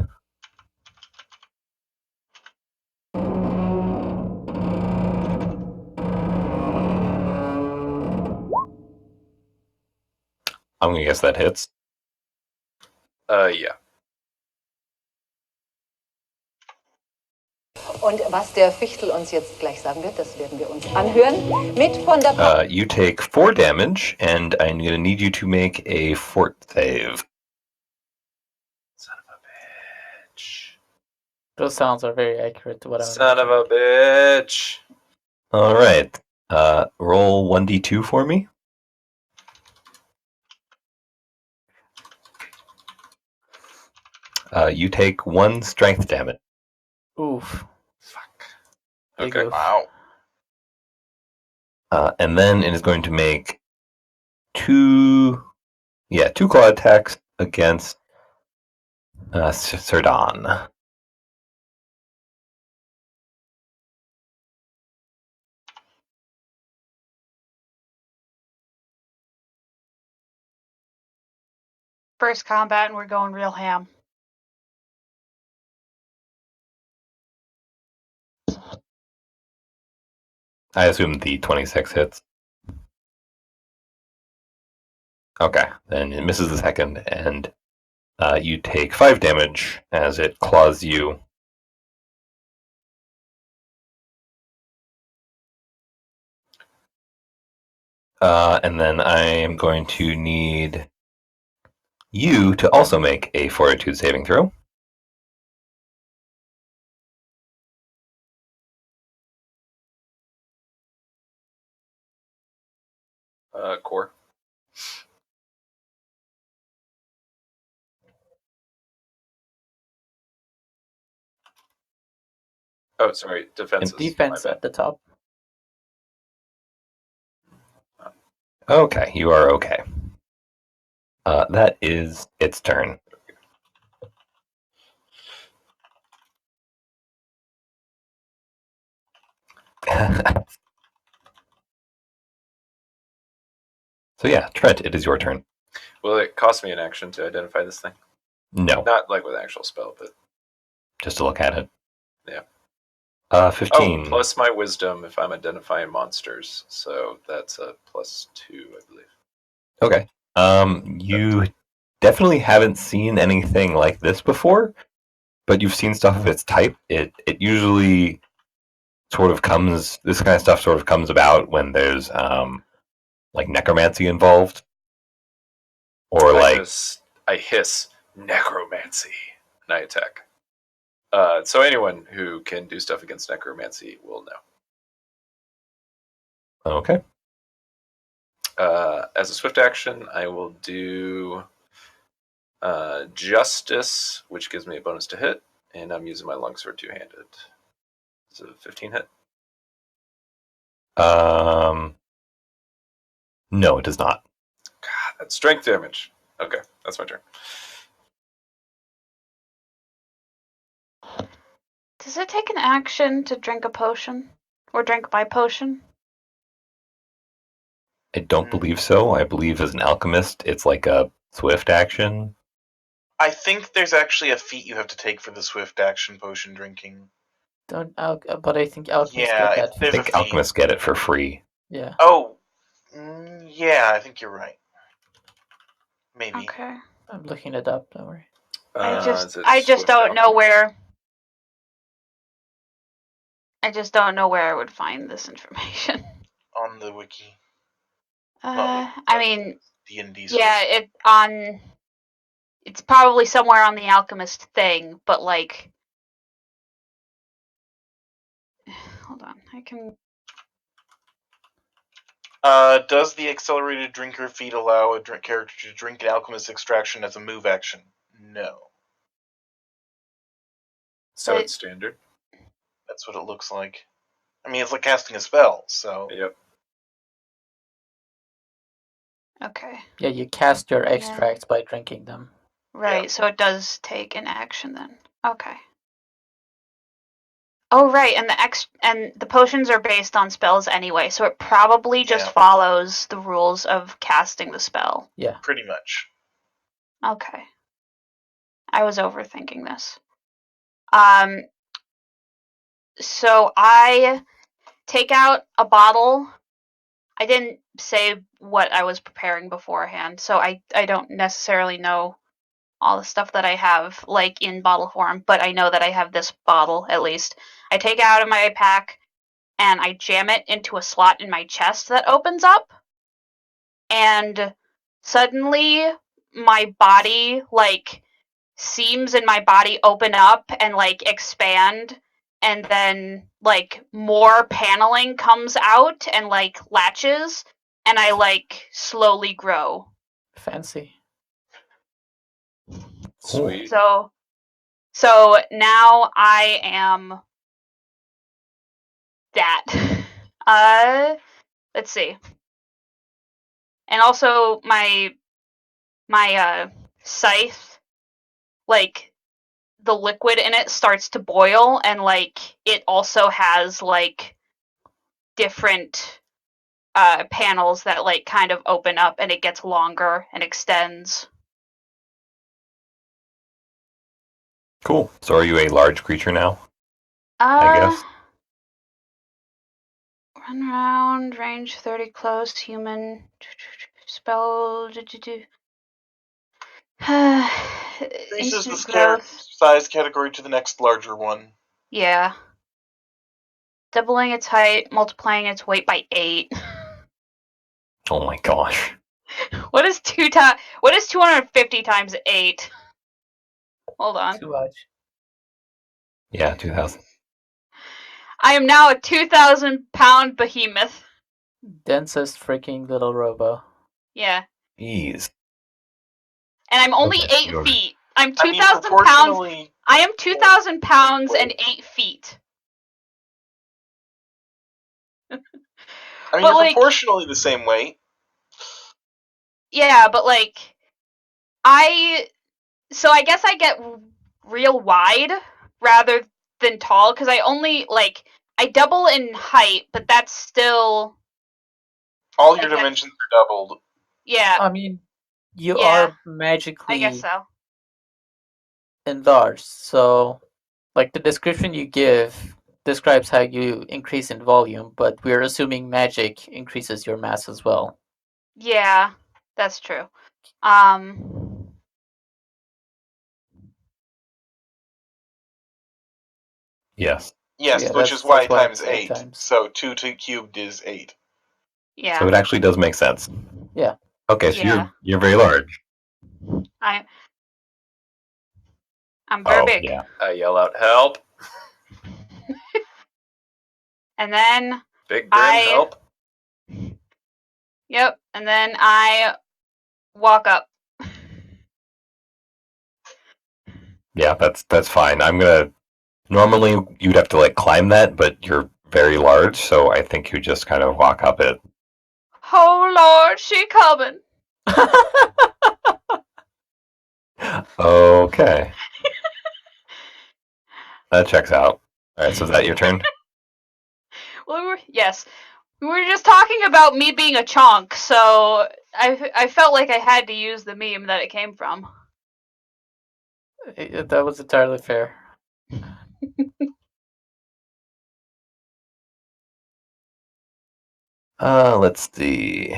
I'm gonna guess that hits. Yeah. Und was der Fichtel uns jetzt gleich sagen wird, das werden wir uns anhören. Mit von der You take 4 damage, and I'm gonna need you to make a fort save. Son of a bitch. Those sounds are very accurate to what I'm Son of imagining. a bitch. All right. Roll 1d2 for me. You take 1 strength damage. Oof. Fuck. Big Okay. oof. Wow. And then it is going to make 2 claw attacks against Sirdan. First combat, and we're going real ham. I assume the 26 hits. Okay, then it misses the second, and you take 5 damage as it claws you. And then I am going to need you to also make a Fortitude saving throw. Core. Oh, sorry. Defenses. Defense My bad. at the top. Okay, you are okay. That is its turn. So yeah, Trent, it is your turn. Will it cost me an action to identify this thing? No, Not like with an actual spell, but just to look at it. Yeah. 15. Oh, plus my wisdom if I'm identifying monsters. So that's a +2, I believe. Okay. You definitely haven't seen anything like this before, but you've seen stuff of its type. It usually sort of comes. This kind of stuff sort of comes about when there's like necromancy involved, or like I hiss necromancy and I attack. So anyone who can do stuff against necromancy will know. okay. As a swift action, I will do Justice, which gives me a bonus to hit, and I'm using my longsword two-handed. Is it a 15 hit? No, it does not. God, that's strength damage. Okay, that's my turn. Does it take an action to drink a potion? Or drink my potion? I don't believe so. I believe as an alchemist, it's like a swift action. I think there's actually a feat you have to take for the swift action potion drinking. But I think alchemists Yeah, get that. I there's a think feat. alchemists get it for free. Yeah. Oh, yeah, I think you're right. Maybe. Okay. I'm looking it up. Don't worry. I Is it just swift don't know alchemy? where. I just don't know where I would find this information. On the wiki. I mean, D&D yeah, it's probably somewhere on the alchemist thing, but like, hold on, I can. Does the accelerated drinker feat allow a character to drink an alchemist extraction as a move action? No. So But- it's standard. That's what it looks like. I mean, it's like casting a spell, so. Yep. Okay. Yeah, you cast your extracts by drinking them. Right, Yeah. so it does take an action then. Okay. Oh right, and the potions are based on spells anyway, so it probably just Yeah. follows the rules of casting the spell. Yeah. Pretty much. Okay. I was overthinking this. So I take out a bottle I didn't say what I was preparing beforehand, so I don't necessarily know all the stuff that I have like in bottle form, but I know that I have this bottle at least. I take it out of my pack and I jam it into a slot in my chest that opens up, and suddenly my body, like, seams in my body open up and like expand, and then like more paneling comes out and like latches, and I like slowly grow. Fancy. Sweet. So now I am that. Let's see. And also my scythe, like, the liquid in it starts to boil, and like it also has like different panels that like kind of open up, and it gets longer and extends. Cool. So are you a large creature now? I guess. Run around, range 30, close, human, spell. Increases the Instant growth. size category to the next larger one. Yeah. Doubling its height, multiplying its weight by 8. Oh my gosh. What is 250 times 8? Hold on. Too much. Yeah, 2000. I am now a 2,000-pound behemoth. Densest freaking little robo. Yeah. Jeez. And I'm only Okay, 8 yours. feet. I'm I mean, 2,000 pounds. proportionally, I am 2,000 pounds and 8 feet. I mean, But, you're like, proportionally the same weight. yeah, but like, so I guess I get real wide rather than tall, because I only, like, I double in height, but that's still, All your I guess, dimensions are doubled. yeah, I mean, you yeah, are I guess magically so. enlarged, so like the description you give describes how you increase in volume, but we're assuming magic increases your mass as well. Yeah, that's true. Yes. Yes, Yeah, which is that's why times it's 8 8. times. So 2 cubed is 8. Yeah. So it actually does make sense. Yeah. Okay, so Yeah. you're very large. I'm very Oh big. yeah. I yell out, "Help! And then Big Grim, help!" Yep, and then I walk up. Yeah, that's fine. I'm gonna normally you'd have to like climb that, but you're very large, so I think you just kind of walk up it. Oh Lord, she coming. Okay. That checks out. Alright, so is that your turn? Well, yes. We were just talking about me being a chonk, so I felt like I had to use the meme that it came from. That was entirely fair. Let's see.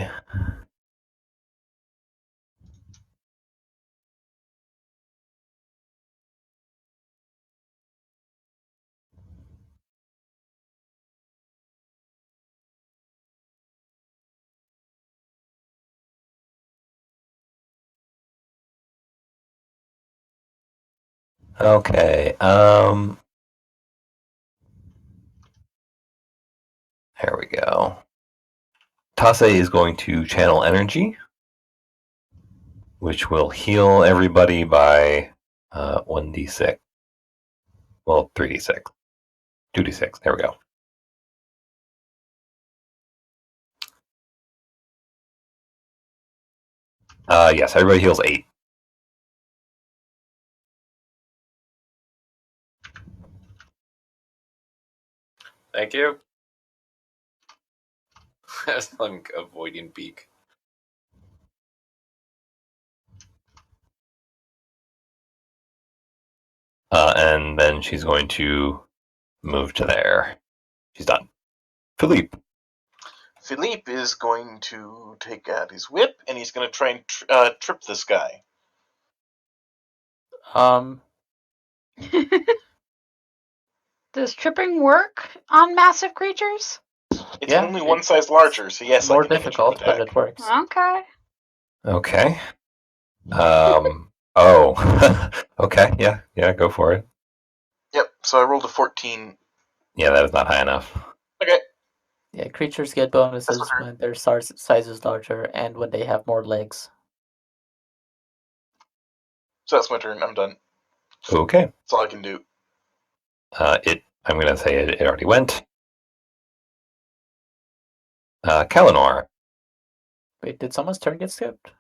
Okay. There we go. Tase is going to channel energy, which will heal everybody by 1d6. Well, 3d6. 2d6. There we go. Yes, everybody heals 8. Thank you. As I'm avoiding Beak. And then she's going to move to there. She's done. Philippe. Philippe is going to take out his whip, and he's going to try and trip this guy. Does tripping work on massive creatures? It's Yeah, only one size larger, so yes, more I can make a trip difficult, but attack. it works. Okay. Okay. Oh. Okay. Yeah. Go for it. Yep. So I rolled a 14. Yeah, that is not high enough. Okay. Yeah, creatures get bonuses That's fine. when their size is larger and when they have more legs. So that's my turn. I'm done. Okay. That's all I can do. I'm gonna say it already went. Kalinor. Wait, did someone's turn get skipped?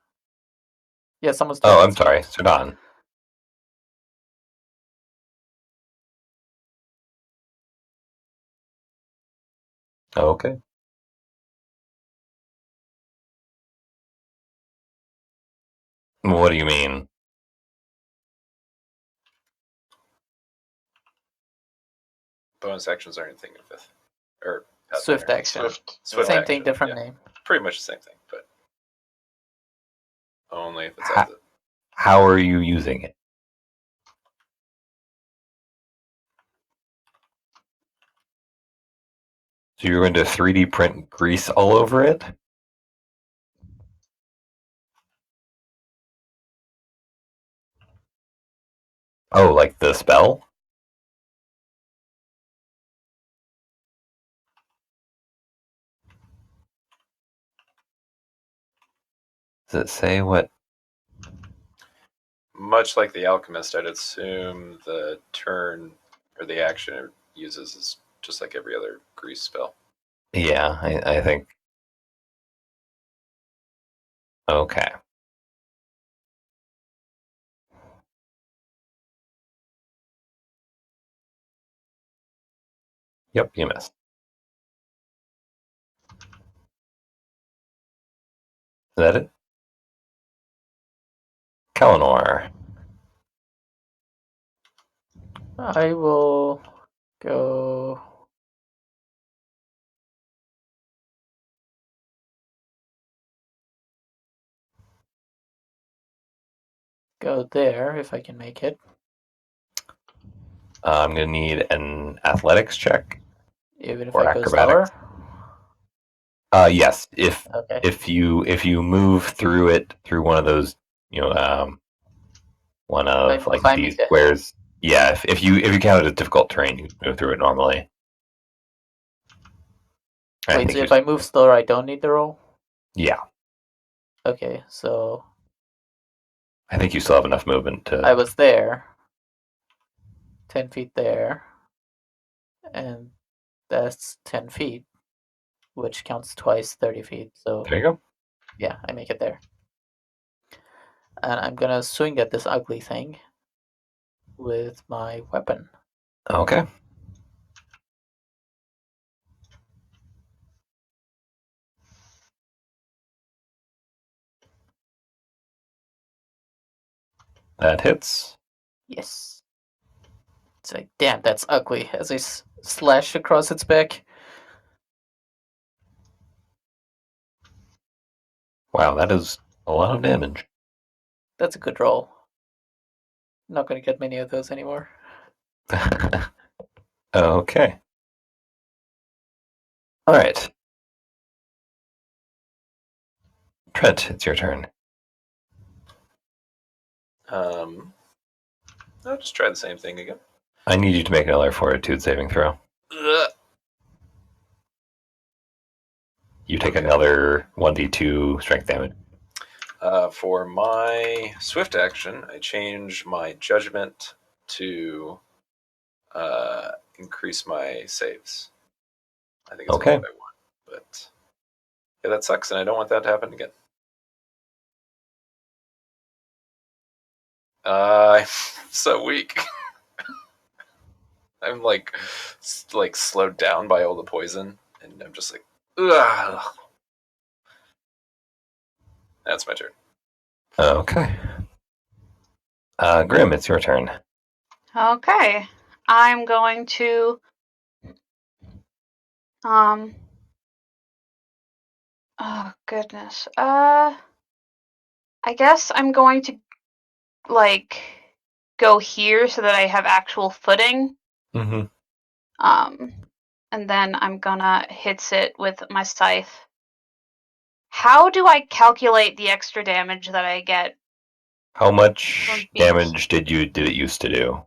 Yeah, someone's turn Oh, got I'm sorry. skipped. Sudan. Okay. What do you mean? Bonus actions aren't anything in fifth. Or Pathfinder. Swift action. Swift Same action, thing, different yeah. name. Pretty much the same thing, but only if it's Ha- as it. How are you using it? So you're going to 3D print grease all over it? Oh, like the spell? Does it say what? Much like the alchemist, I'd assume the turn or the action it uses is just like every other grease spell. Yeah, I think. Okay. Yep, you missed. Is that it? Kalinor. I will go there if I can make it. I'm going to need an athletics check Even if or I go acrobatics. slower. Yes, Okay. if you move through it through one of those, one I'm of like climbing these the squares. Yeah, if you count it as difficult terrain, you move through it normally. I Wait, think so if I move slower, I don't need the roll? Yeah, Okay, so I think you still have enough movement I to. was there, 10 feet there, and that's 10 feet, which counts twice 30 feet. So There you go. yeah, I make it there. And I'm gonna swing at this ugly thing with my weapon. Okay. That hits. Yes. It's like, damn, that's ugly. As I slash across its back. Wow, that is a lot of damage. That's a good roll. Not gonna get many of those anymore. Okay. All right. Trent, it's your turn. I'll just try the same thing again. I need you to make another fortitude saving throw. Ugh. You take Okay. another 1d2 strength damage. For my swift action, I change my judgment to increase my saves. I think it's Okay. only by one, but yeah, that sucks, and I don't want that to happen again. I'm so weak. I'm like slowed down by all the poison, and I'm just like, ugh. That's my turn. Okay. Grim, it's your turn. Okay. I'm going to Oh goodness. I guess I'm going to like go here so that I have actual footing. Mm-hmm. And then I'm gonna hit it with my scythe. How do I calculate the extra damage that I get? How much From being- damage did it used to do?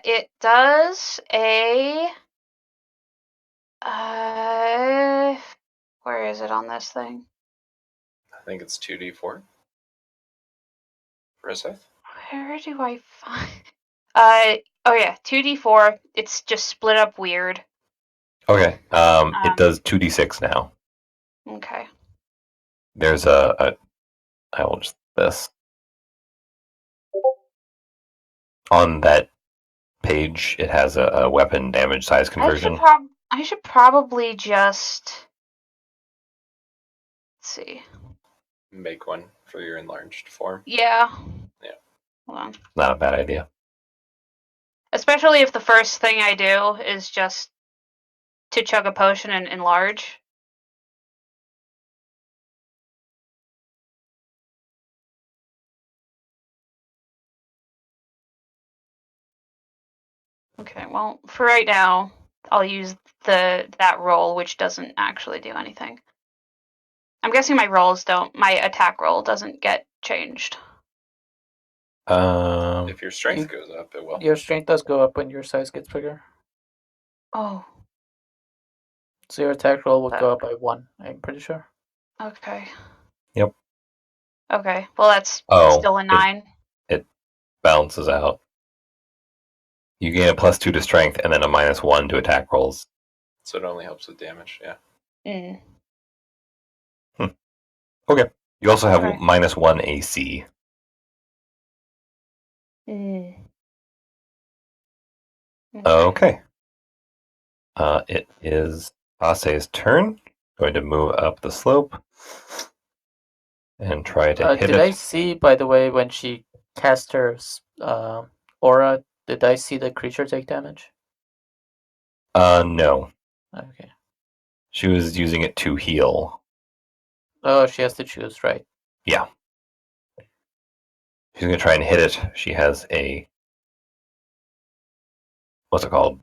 It does a. Where is it on this thing? I think it's 2d4 for a scythe. Where do I find? Oh yeah, 2d4. It's just split up weird. Okay. It does 2d6 now. Okay. There's a I will just this on that page. It has a weapon damage size conversion. I should probably just. Let's see. Make one for your enlarged form. Yeah. Yeah. Hold on. Not a bad idea. Especially if the first thing I do is just to chug a potion and enlarge. Okay, well, for right now, I'll use that roll, which doesn't actually do anything. I'm guessing my attack roll doesn't get changed. If your strength You- goes up, it will. Your strength does go up when your size gets bigger. Oh, So your attack roll will That- go up by 1, I'm pretty sure. okay. Yep. Okay, well, that's Oh, still a 9. It balances out. You gain a +2 to strength and then a -1 to attack rolls. So it only helps with damage. Yeah. Mm. Okay. You also have Okay. -1 AC. Mm. Okay. It is Ase's turn. Going to move up the slope and try to hit Did it. I see, by the way, when she cast her aura, did I see the creature take damage? No. Okay. She was using it to heal. Oh, she has to choose, right? Yeah. She's going to try and hit it. She has a. What's it called?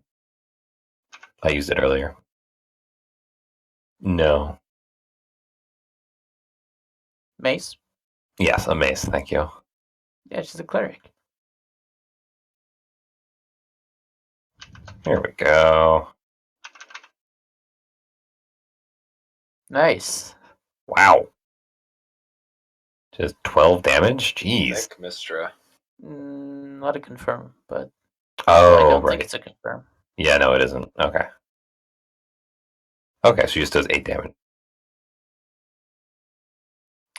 I used it earlier. No. Mace? Yes, a mace. Thank you. Yeah, she's a cleric. Here we go. Nice. Wow. Just 12 damage? Jeez. Thick Mistra. Not a confirm, but Oh, I don't right. think it's a confirm. Yeah, no, it isn't. Okay. Okay, so she just does 8 damage.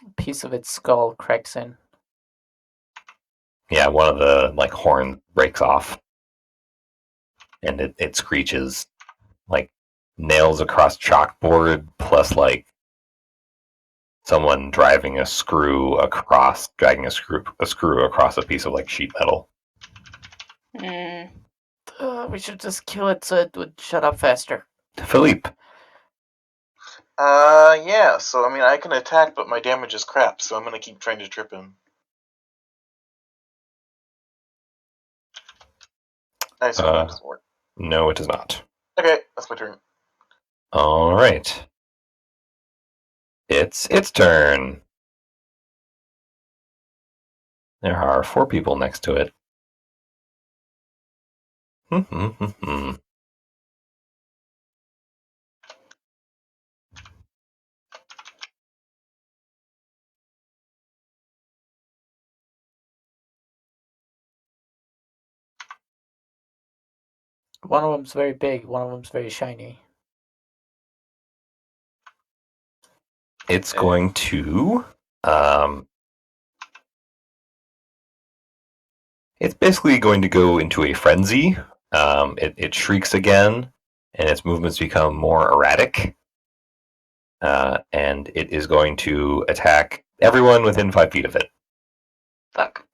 A piece of its skull cracks in. Yeah, one of the horns breaks off. And it screeches like nails across chalkboard plus someone dragging a screw across a piece of sheet metal. Mm. We should just kill it so it would shut up faster. Philippe. Yeah, so I mean, I can attack, but my damage is crap, so I'm gonna keep trying to trip him. I assume that doesn't work. No, it does not. Okay, that's my turn. All right. It's its turn. There are 4 people next to it. One of them's very big, one of them's very shiny. It's going to it's basically going to go into a frenzy. It shrieks again, and its movements become more erratic. And it is going to attack everyone within 5 feet of it. Fuck.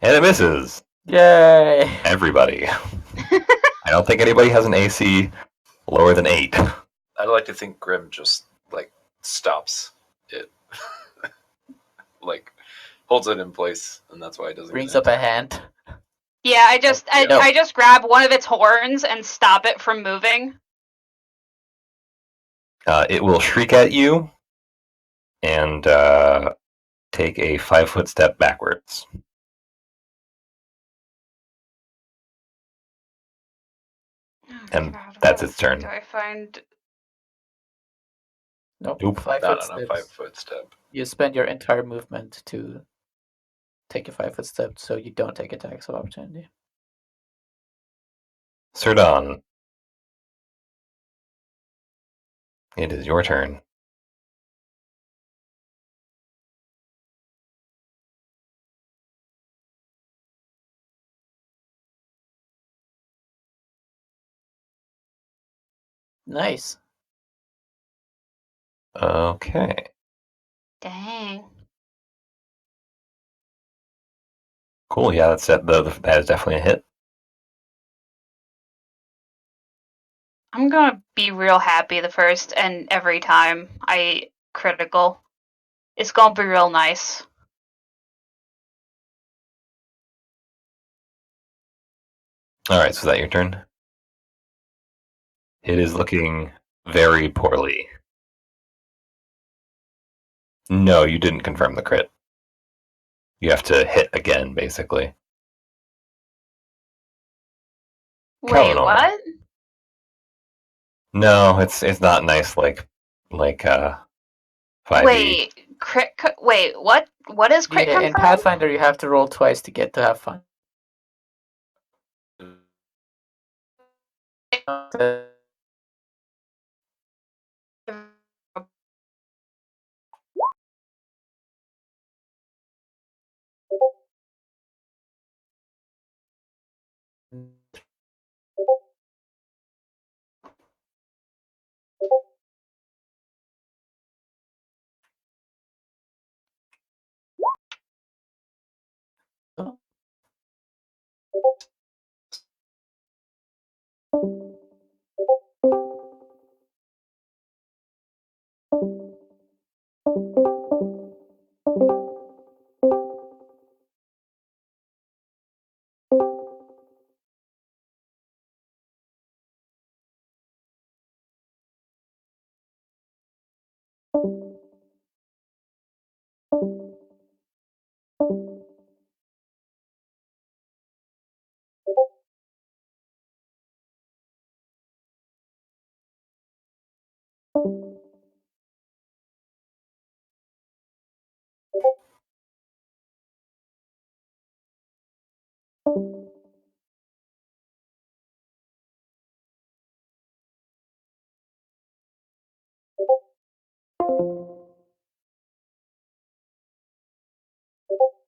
And it misses Yay! everybody. I don't think anybody has an AC lower than 8. I'd like to think Grim just like stops it, like holds it in place, and that's why it doesn't. Brings get up a attacked. hand. Yeah, I just grab one of its horns and stop it from moving. It will shriek at you and take a 5-foot step backwards. Oh, And God, that's what its turn. do I find? Nope. Nope. 5 No, foot no, steps. 5-foot step. You spend your entire movement to take a 5 foot step, so you don't take attacks of opportunity. Serdon, it is your turn. Nice. Okay. Dang. Cool. Yeah, that is definitely a hit. I'm gonna be real happy the first and every time I critical. It's gonna be real nice. All right. So is that your turn? It is looking very poorly. No, you didn't confirm the crit. You have to hit again, basically. Wait, Eleanor. what? No, it's not nice like 5e. Wait, wait, what? What is crit Yeah, in confirm? Pathfinder, you have to roll twice to get to have fun.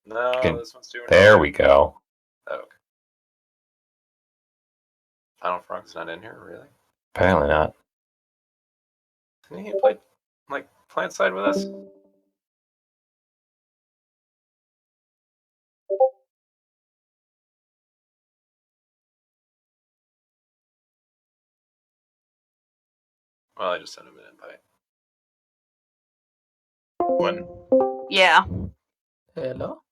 No, Good. this one's doing. There we go. Oh, okay. Final Frog's not in here, really? Apparently not. Didn't he play like plant side with us? Well, I just sent him an invite. When? Yeah. Hello?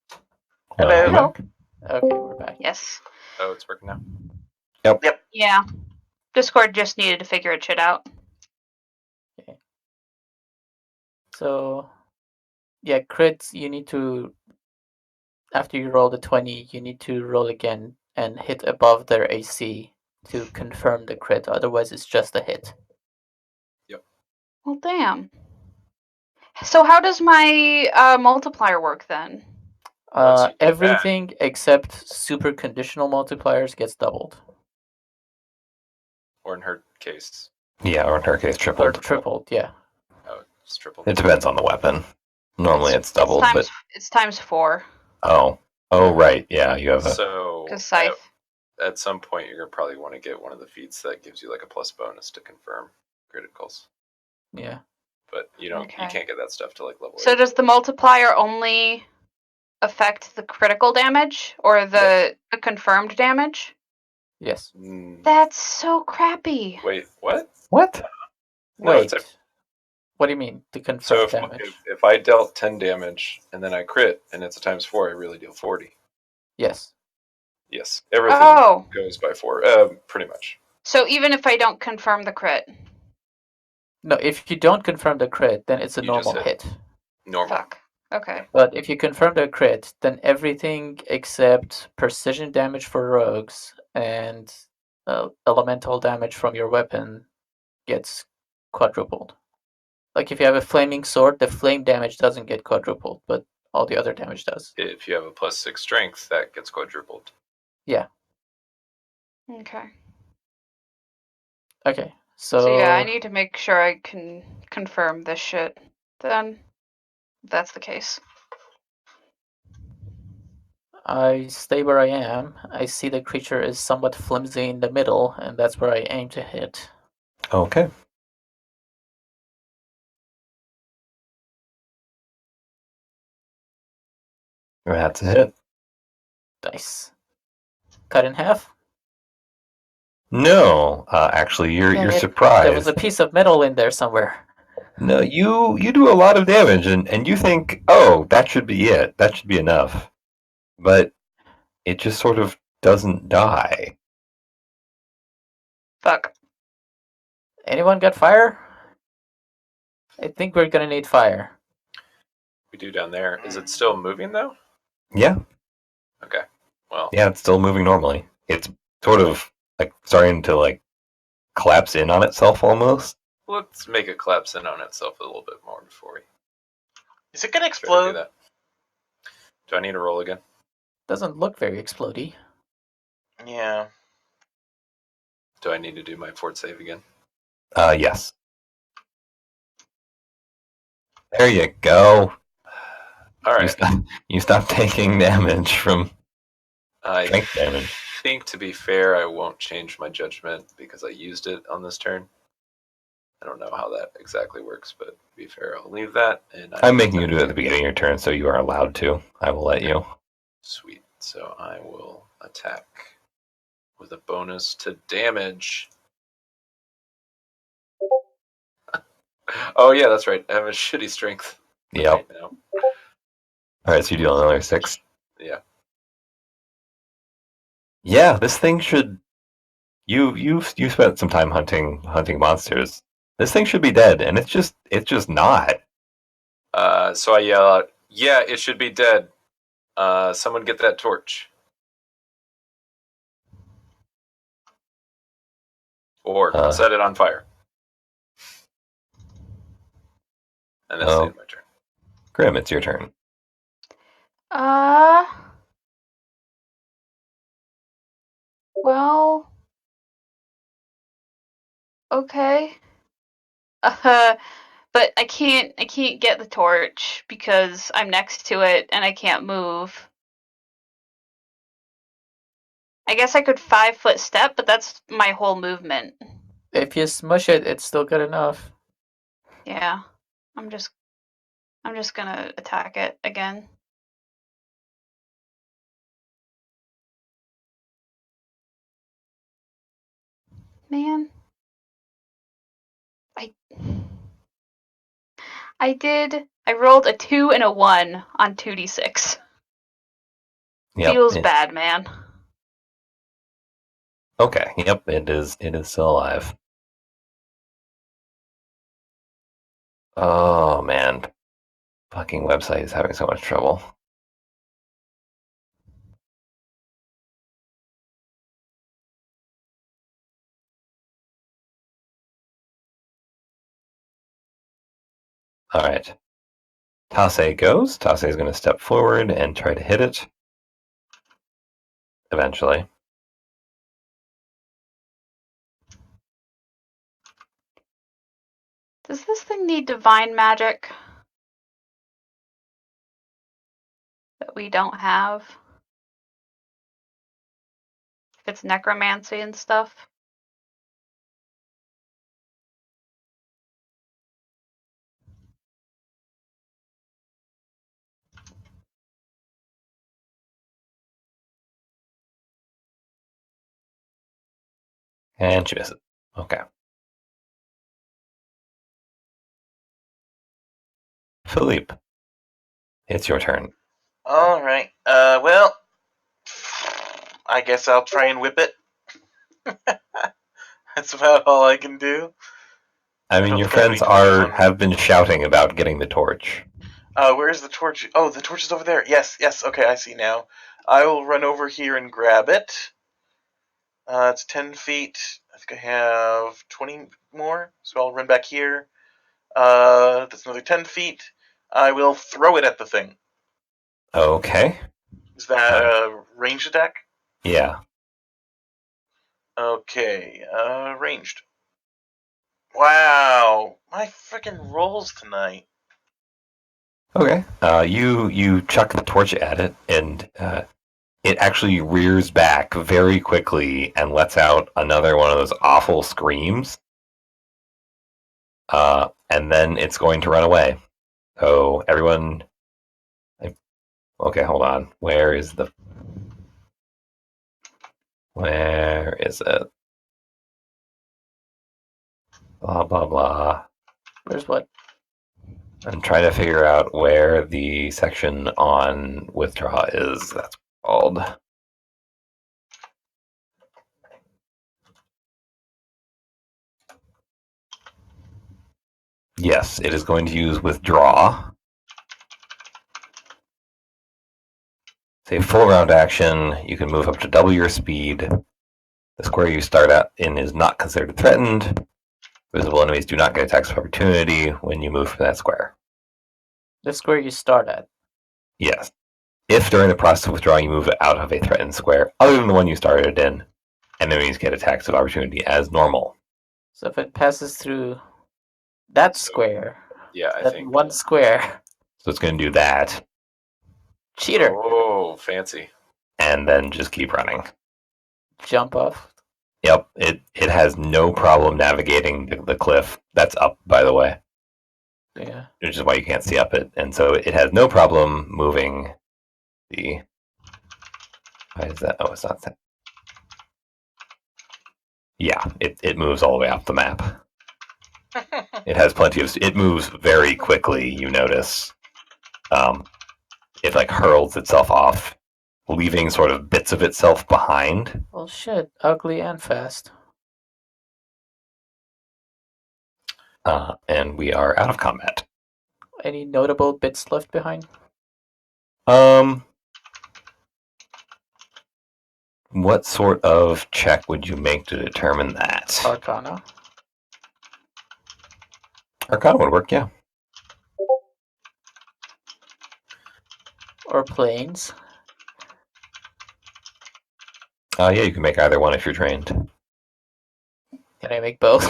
Hello. Hello. Okay, we're back. Yes. Oh, it's working now. Yeah. Discord just needed to figure its shit out. So, yeah, crits, you need to, after you roll the 20, you need to roll again and hit above their AC to confirm the crit. Otherwise, it's just a hit. Well, damn. So how does my multiplier work then? Once you do that- Everything except super conditional multipliers gets doubled. Or in her case, Yeah, or in her case, Or tripled. tripled, yeah. oh, it's triple. It depends on the weapon. Normally it's doubled, but It's times 4. oh right, yeah, you have a So Because scythe. at some point, you're gonna probably want to get one of the feats that gives you like a plus bonus to confirm criticals. Yeah. But you Okay. can't get that stuff to like level So 8. does the multiplier only affect the critical damage or the confirmed damage? Yes. That's so crappy. Wait, what? What? No, Wait. it's What do you mean? The so confirmed if, damage? if I dealt 10 damage and then I crit and it's a times 4, I really deal 40. Yes. Yes, everything Oh, goes by 4, pretty much. so even if I don't confirm the crit, No, if you don't confirm the crit, then it's a You just normal hit. hit. Normal. fuck. Okay. But if you confirm the crit, then everything except precision damage for rogues and elemental damage from your weapon gets quadrupled. Like if you have a flaming sword, the flame damage doesn't get quadrupled, but all the other damage does. If you have a +6 strength, that gets quadrupled. Yeah. Okay. Okay. So yeah, I So need to make sure I can confirm this shit. Then, if that's the case. I stay where I am. I see the creature is somewhat flimsy in the middle, and that's where I aim to hit. Okay. That's a hit. Dice. Cut in half. No, actually, you're Dang it. There surprised. was a piece of metal in there somewhere. No, you do a lot of damage, and you think, oh, that should be it. That should be enough. But it just sort of doesn't die. Fuck. Anyone got fire? I think we're gonna need fire. We do down there. Is it still moving though? Yeah, Okay. Well, yeah, it's still moving normally. It's sort of like starting to like collapse in on itself almost. let's make it collapse in on itself a little bit more before we Is it gonna try to do explode? that. Do I need to roll again? Doesn't look very explodey. Yeah. Do I need to do my fort save again? Yes. There you go. All You right. stop. You stop taking damage from I strength damage. think, to be fair, I won't change my judgment because I used it on this turn. I don't know how that exactly works, but to be fair, I'll leave that. And I'm making you do it at the beginning of your turn, so you are allowed to. I will let you. Sweet. So I will attack with a bonus to damage. Oh yeah, that's right. I have a shitty strength Yep. right now. All right, so you deal another 6. Yeah. Yeah, this thing should. You spent some time hunting monsters. This thing should be dead, and it's just not. So I yell out, "Yeah, it should be dead. Someone get that torch." Or set it on fire. And that's the end of my turn. Grim, it's your turn. Well. Okay. But I can't get the torch because I'm next to it and I can't move. I guess I could 5-foot step, but that's my whole movement. If you smush it, it's still good enough. Yeah. I'm just gonna attack it again. Man. I rolled a 2 and a 1 on 2d6. Yep. Feels bad, man. Okay. Yep. It is still alive. Oh man, fucking website is having so much trouble. All right. Tase goes. Tase is going to step forward and try to hit it. Eventually. Does this thing need divine magic that we don't have? If it's necromancy and stuff? And she misses. Okay. Philippe, it's your turn. All right. Well, I guess I'll try and whip it. That's about all I can do. I mean, don't your think I have any friends clues on- have been shouting about getting the torch. Where's the torch? Oh, the torch is over there. Yes. Okay, I see now. I will run over here and grab it. It's 10 feet. I think I have 20 more, so I'll run back here. That's another 10 feet. I will throw it at the thing. Okay. Is that a ranged attack? Yeah. Okay, ranged. Wow, my freaking rolls tonight. Okay. You chuck the torch at it, and it actually rears back very quickly and lets out another one of those awful screams. And then it's going to run away. So everyone. Okay, hold on. Where is it? Blah blah blah. Where's what? I'm trying to figure out where the section on withdraw is. That's called. Yes, it is going to use withdraw. It's a full round action. You can move up to double your speed. The square you start at in is not considered threatened. Visible enemies do not get attacks of opportunity when you move from that square. The square you start at. Yes. If during the process of withdrawing you move out of a threatened square, other than the one you started in, enemies get attacks of opportunity as normal. So if it passes through that square, Yeah, I that think. one square, So it's going to do that, cheater, Oh, fancy. and then just keep running. jump off. Yep, it has no problem navigating the cliff. That's up, by the way, Yeah. which is why you can't see up it. And so it has no problem moving the. Why is that? Oh, it's not that. Yeah, it moves all the way off the map. It has plenty of. It moves very quickly. You notice, it like hurls itself off, leaving sort of bits of itself behind. Well, shit, ugly and fast. And we are out of combat. Any notable bits left behind? What sort of check would you make to determine that? Arcana. Arcana would work, yeah. Or planes. Yeah, you can make either one if you're trained. Can I make both?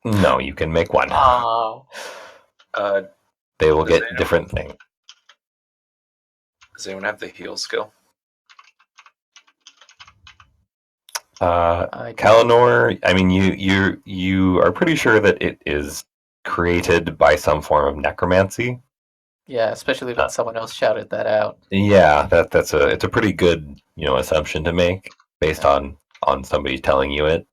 No, you can make one. Oh. They will Does get anyone- different things. Does anyone have the heal skill? Kalinor, I mean, you are pretty sure that it is created by some form of necromancy. Yeah, especially when someone else shouted that out. Yeah, it's a pretty good assumption to make based on somebody telling you it.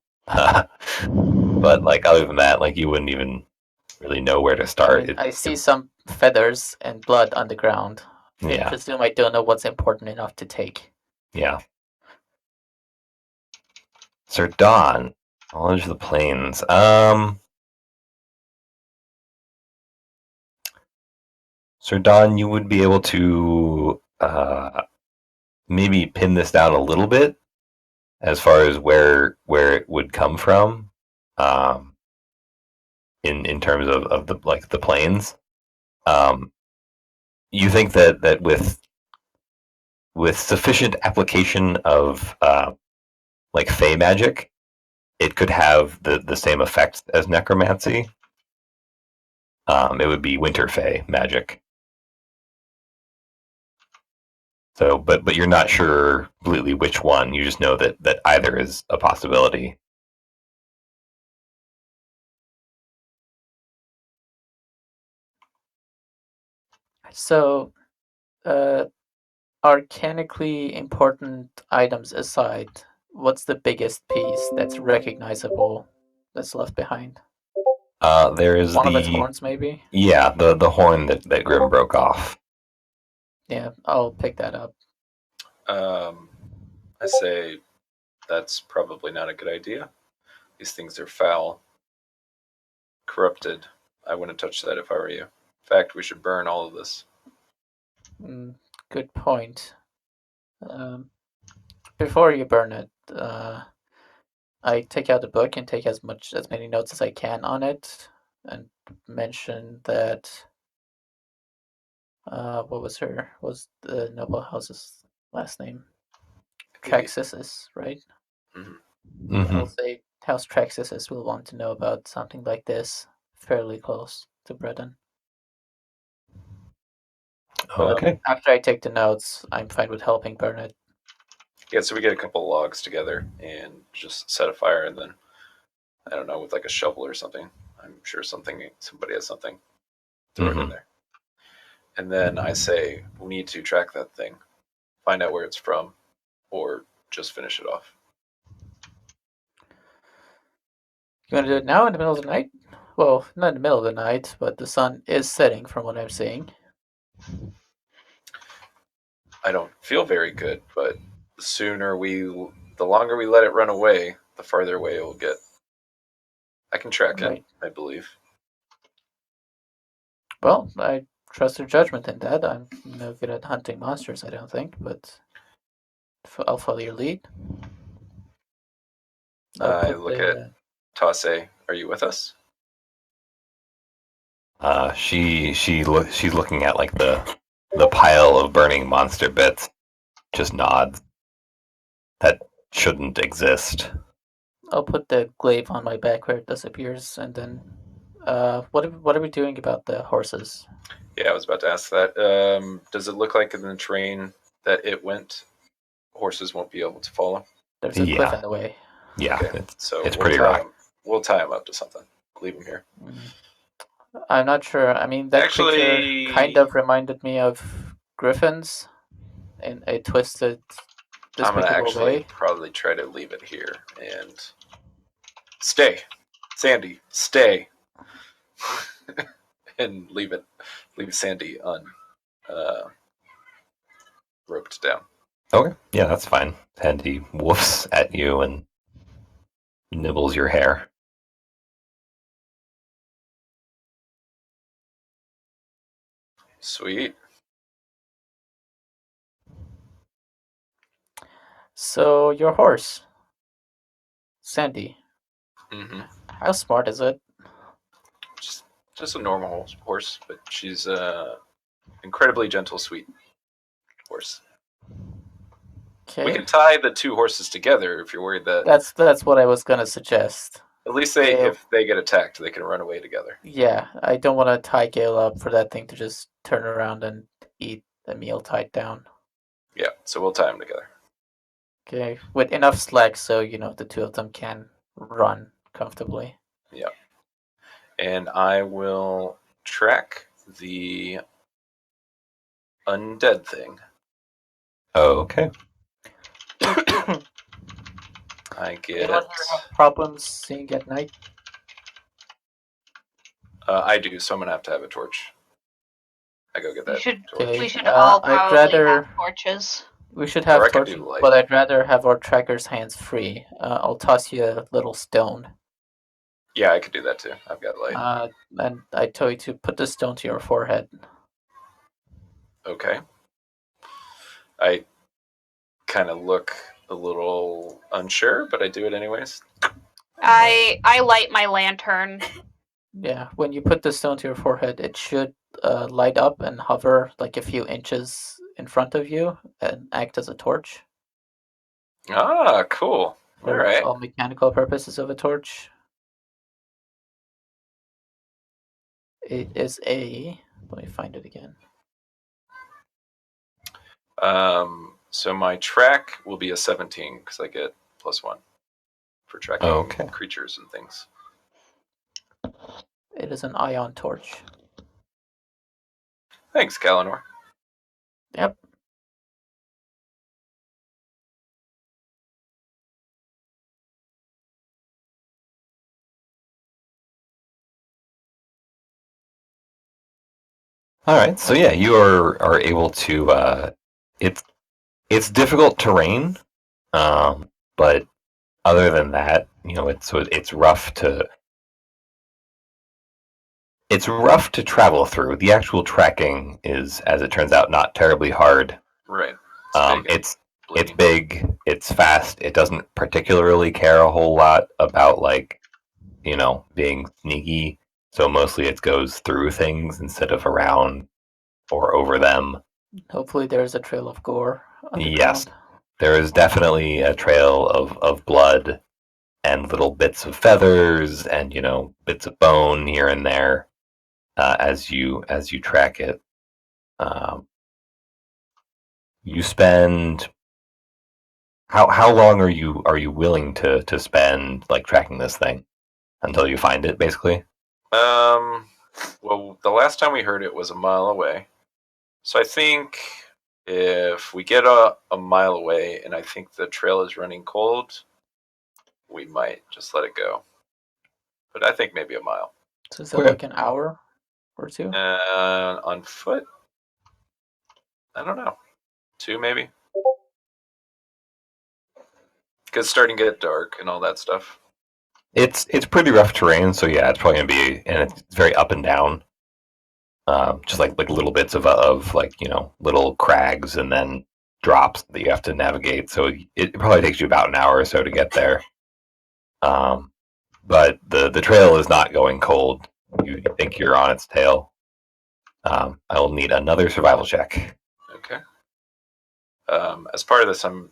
But like other than that, like you wouldn't even really know where to I start. mean, I see some feathers and blood on the ground. I Yeah, presume I don't know what's important enough to take. yeah. Sir Don, knowledge of the plains. Sir Don, you would be able to maybe pin this down a little bit as far as where it would come from, in terms of the like the plains. You think that with sufficient application of like fey magic, it could have the same effect as necromancy. It would be winter fey magic. So, but you're not sure completely which one. You just know that either is a possibility. So, arcanically important items aside, what's the biggest piece that's recognizable that's left behind? There is One of its the horns, maybe? the horn that Grim broke off. Yeah, I'll pick that up. I say that's probably not a good idea. These things are foul, corrupted. I wouldn't touch that if I were you. In fact, we should burn all of this. Good point. Before you burn it, I take out the book and take as many notes as I can on it, and mention that what was the noble house's last name? Traxxas, right? Mm-hmm. I'll say House Traxxas will want to know about something like this, fairly close to Breton. Okay. After I take the notes, I'm fine with helping burn it. Yeah, so we get a couple of logs together and just set a fire, and then I don't know, with like a shovel or something. I'm sure somebody has something. Throw it in there. And then I say we need to track that thing, find out where it's from, or just finish it off. You want to do it now in the middle of the night? Well, not in the middle of the night, but the sun is setting from what I'm seeing. I don't feel very good, but the longer we let it run away, the farther away it will get. I can track it, I believe. Well, I trust your judgment in that. I'm no good at hunting monsters, I don't think, but I'll follow your lead. I look at Tase. Are you with us? She's looking at like the pile of burning monster bits. Just nods. That shouldn't exist. I'll put the glaive on my back where it disappears, and then what are we doing about the horses? Yeah, I was about to ask that. Does it look like in the terrain that it went, horses won't be able to follow? There's a cliff in the way. Yeah, okay. it's we'll pretty rocky. We'll tie him up to something. Leave him here. I'm not sure. I mean, that creature kind of reminded me of griffins in a twisted, I'm gonna despicable way. probably try to leave it here and stay, Sandy, stay, and leave Sandy roped down. Okay, yeah, that's fine. And he woofs at you and nibbles your hair. Sweet. So your horse, Sandy. Mm-hmm. How smart is it? Just a normal horse, but she's incredibly gentle, sweet horse. Okay. We can tie the two horses together if you're worried that. That's what I was gonna suggest. At least if they get attacked, they can run away together. Yeah, I don't want to tie Gale up for that thing to just turn around and eat a meal tied down. Yeah, so we'll tie them together. Okay, with enough slack so the two of them can run comfortably. Yeah, and I will track the undead thing. Okay. I get Anyone it. here have problems seeing at night? I do, so I'm gonna have to have a torch. I go get that torch. We should all probably have torches. We should have Or I could torches, do light. but I'd rather have our tracker's hands free. I'll toss you a little stone. Yeah, I could do that too. I've got light. And I tell you to put the stone to your forehead. Okay. I kind of look a little unsure, but I do it anyways. I light my lantern. Yeah, when you put the stone to your forehead, it should light up and hover like a few inches in front of you and act as a torch. Ah, cool. For all right. all mechanical purposes of a torch. It is let me find it again. So my track will be a 17 because I get +1 for tracking creatures and things. It is an ion torch. Thanks, Kalinor. Yep. All right, so yeah, you are able to. It's difficult terrain, but other than that, it's rough to travel through. The actual trekking is, as it turns out, not terribly hard. Right. Um, Big and it's bleeding. big, it's fast. It doesn't particularly care a whole lot about being sneaky. So mostly it goes through things instead of around or over them. Hopefully, there's a trail of gore Yes, underground. there is definitely a trail of blood and little bits of feathers and bits of bone here and there as you track it. Um, you spend how long are you willing to spend like tracking this thing until you find it, basically? Well, the last time we heard it was a mile away. So I think if we get a mile away and I think the trail is running cold, we might just let it go. But I think maybe a mile. So is it Okay. like an hour or two? On foot, I don't know. 2 maybe. Because it's starting to get dark and all that stuff. It's pretty rough terrain, so yeah, it's probably gonna be, and it's very up and down. Just like little bits of like little crags and then drops that you have to navigate. So it probably takes you about an hour or so to get there. Um, but the trail is not going cold. You think you're on its tail. I will need another survival check. Okay. As part of this, I'm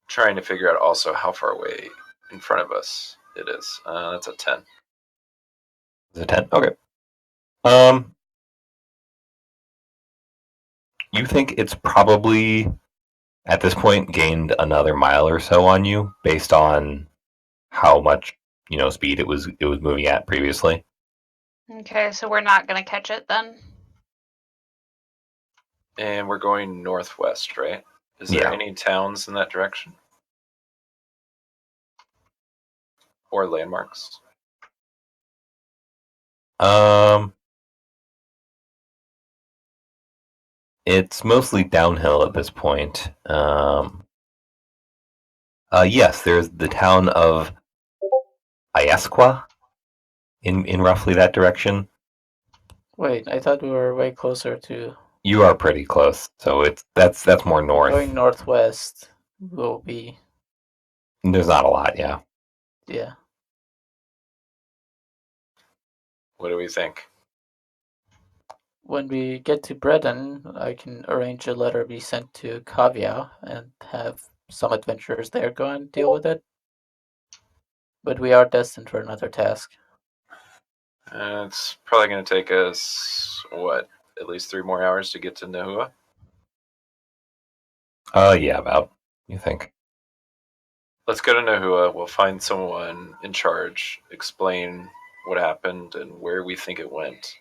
trying to figure out also how far away in front of us it is. That's a 10. Is it 10? Okay. Um, you think it's probably at this point gained another mile or so on you based on how much speed it was moving at previously. Okay, so we're not gonna catch it then. And we're going northwest, right? Is there Yeah. any towns in that direction? Or landmarks? Um, it's mostly downhill at this point. Yes, there's the town of Iasqua in roughly that direction. Wait, I thought we were way closer to You are pretty close, so that's more going north. northwest. Will be, There's not a lot, yeah. yeah. What do we think? When we get to Breton, I can arrange a letter be sent to Kavya and have some adventurers there go and deal with it. But we are destined for another task. It's probably going to take us, what, at least 3 more hours to get to Nahua? Yeah, about, you think. Let's go to Nahua. We'll find someone in charge, explain what happened and where we think it went,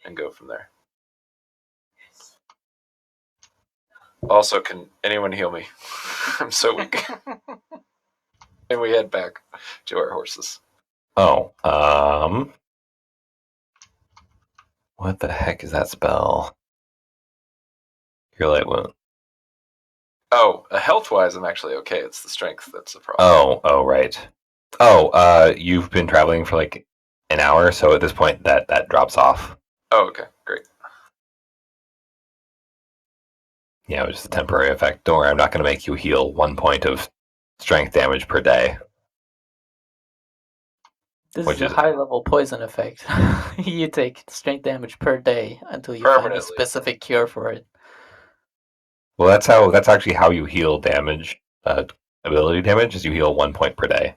and go from there. Also, can anyone heal me? I'm so weak. And we head back to our horses. Oh, what the heck is that spell? Your light wound. Oh, health-wise, I'm actually okay. It's the strength that's the problem. Oh, right. You've been traveling for like an hour, so at this point that drops off. Oh, okay, great. Yeah, it was just a temporary effect. Don't worry, I'm not going to make you heal 1 point of strength damage per day. This Which is a is high-level poison effect. You take strength damage per day until you find a Permanently. specific cure for it. well, that's actually how you heal damage. Ability damage is you heal 1 point per day.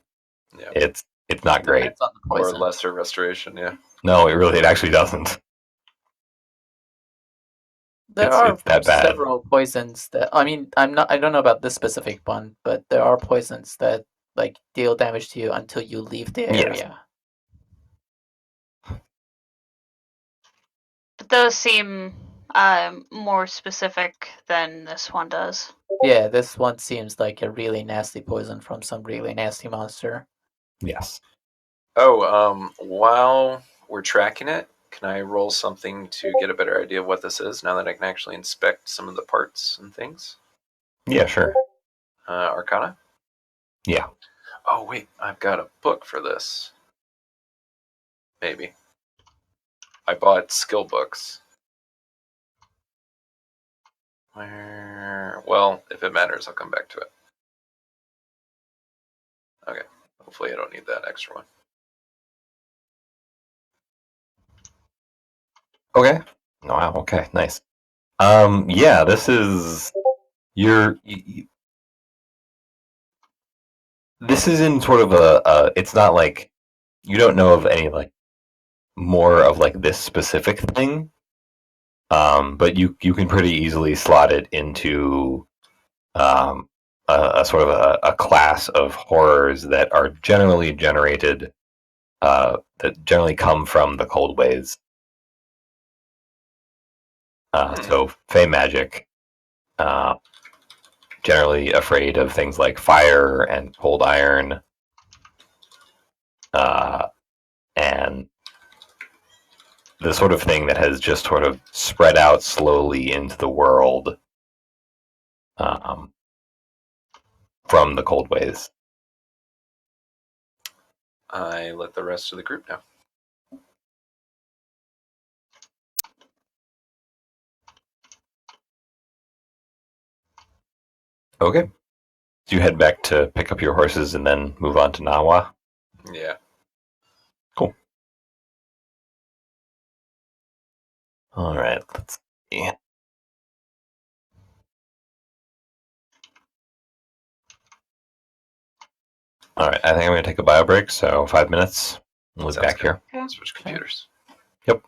Yeah. It's not great. Depends on the Or poison. lesser restoration, yeah. No, it actually doesn't. There It's are that bad. several poisons that I don't know about this specific one, but there are poisons that like deal damage to you until you leave the Yes. area. But those seem more specific than this one does. Yeah, this one seems like a really nasty poison from some really nasty monster. Yes. Oh, while we're tracking it, Can I roll something to get a better idea of what this is now that I can actually inspect some of the parts and things? Yeah, sure. Arcana? Yeah. Oh, wait, I've got a book for this. Maybe. I bought skill books. Where? Well, if it matters, I'll come back to it. Okay. Hopefully I don't need that extra one. Okay. Wow. Okay. Nice. Yeah. This is this is in sort of it's not like you don't know of any like more of like this specific thing. But you can pretty easily slot it into um, a sort of a class of horrors that are generally generated that generally come from the cold ways. So Fey magic, uh, generally afraid of things like fire and cold iron, and the sort of thing that has just sort of spread out slowly into the world um, from the cold ways. I let the rest of the group know. Okay. Do you head back to pick up your horses and then move on to Nawa? Yeah. Cool. All right. Let's see. All right. I think I'm going to take a bio break. So 5 minutes. We'll be Sounds back good. here. Switch computers. Yep.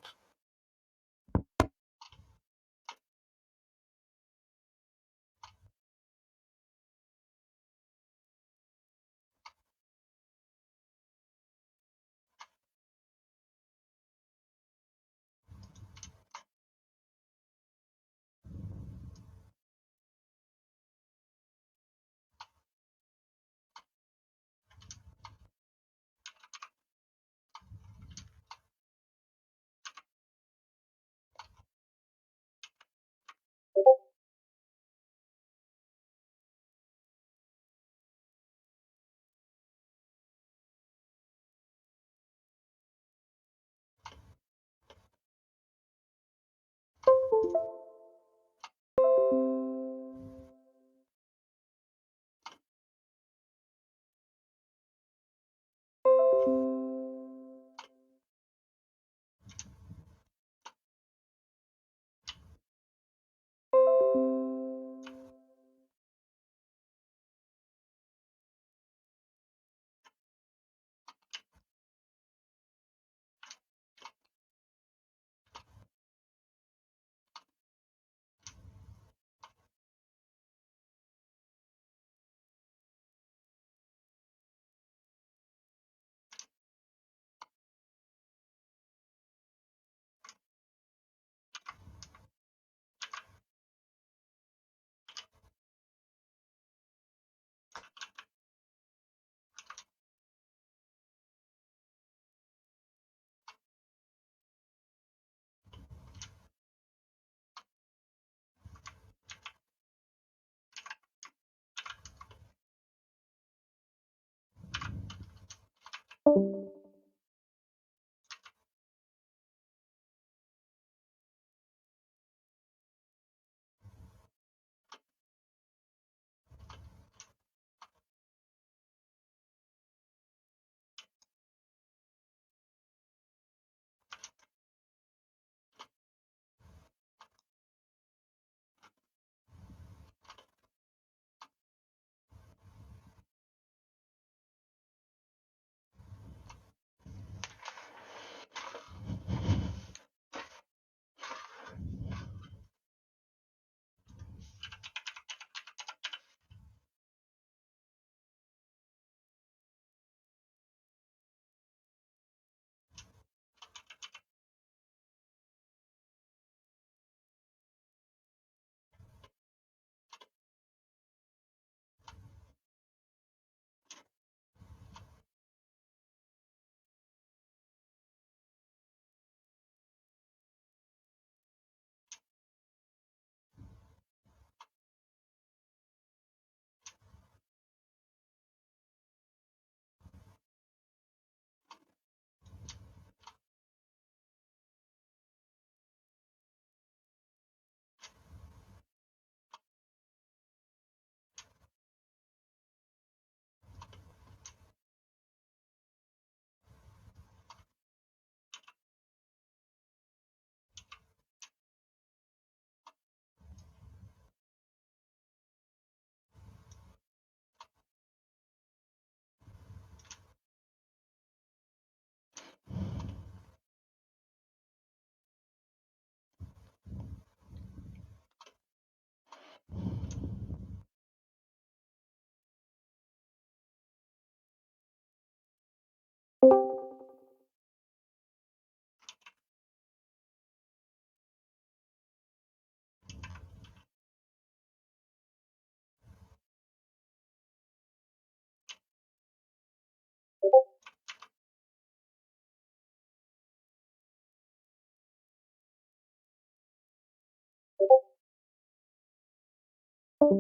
Okay,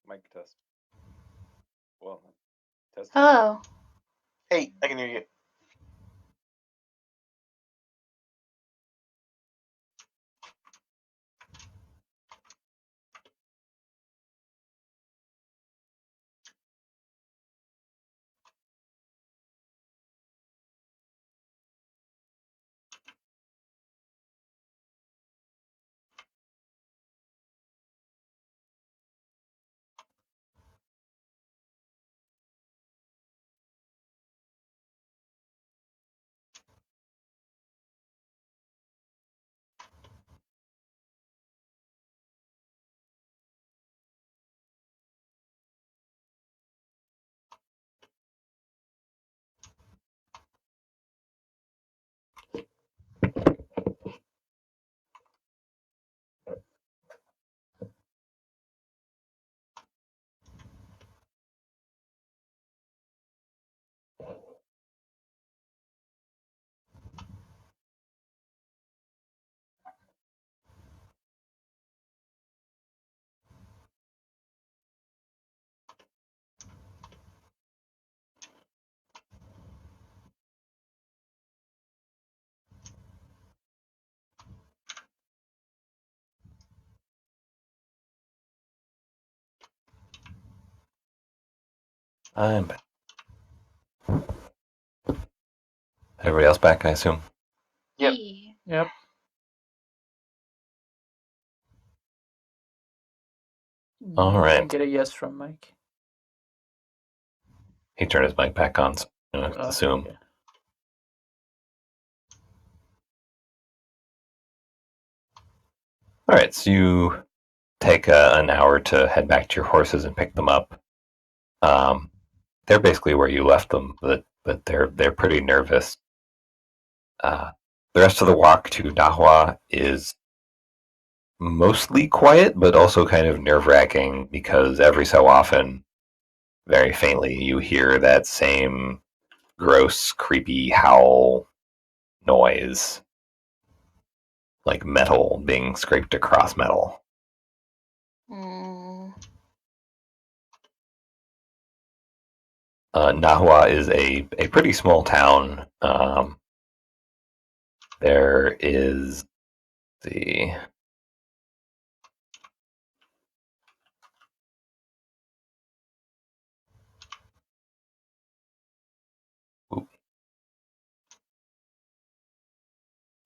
mic test. Well, test. Hello. Hey, I can hear you. I'm back. Everybody else back, I assume? Yep. Yeah. Yep. All I right. get a yes from Mike. He turned his mic back on, so I assume. Okay. All right, so you take an hour to head back to your horses and pick them up. They're basically where you left them, but they're pretty nervous. The rest of the walk to Dahua is mostly quiet, but also kind of nerve-wracking because every so often, very faintly, you hear that same gross, creepy howl noise, like metal being scraped across metal. Nahua is a pretty small town. There is the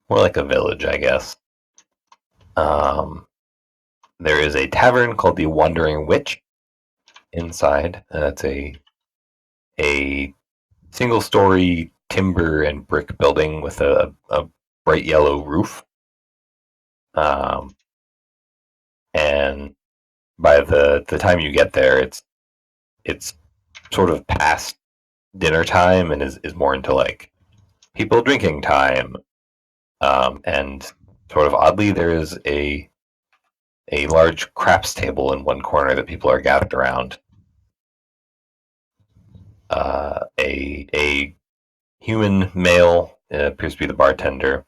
more like a village, I guess. There is a tavern called the Wandering Witch inside. It's a single-story timber and brick building with a bright yellow roof. And by the time you get there, it's sort of past dinner time and is more into like people drinking time. And sort of oddly, there is a large craps table in one corner that people are gathered around. A human male appears to be the bartender.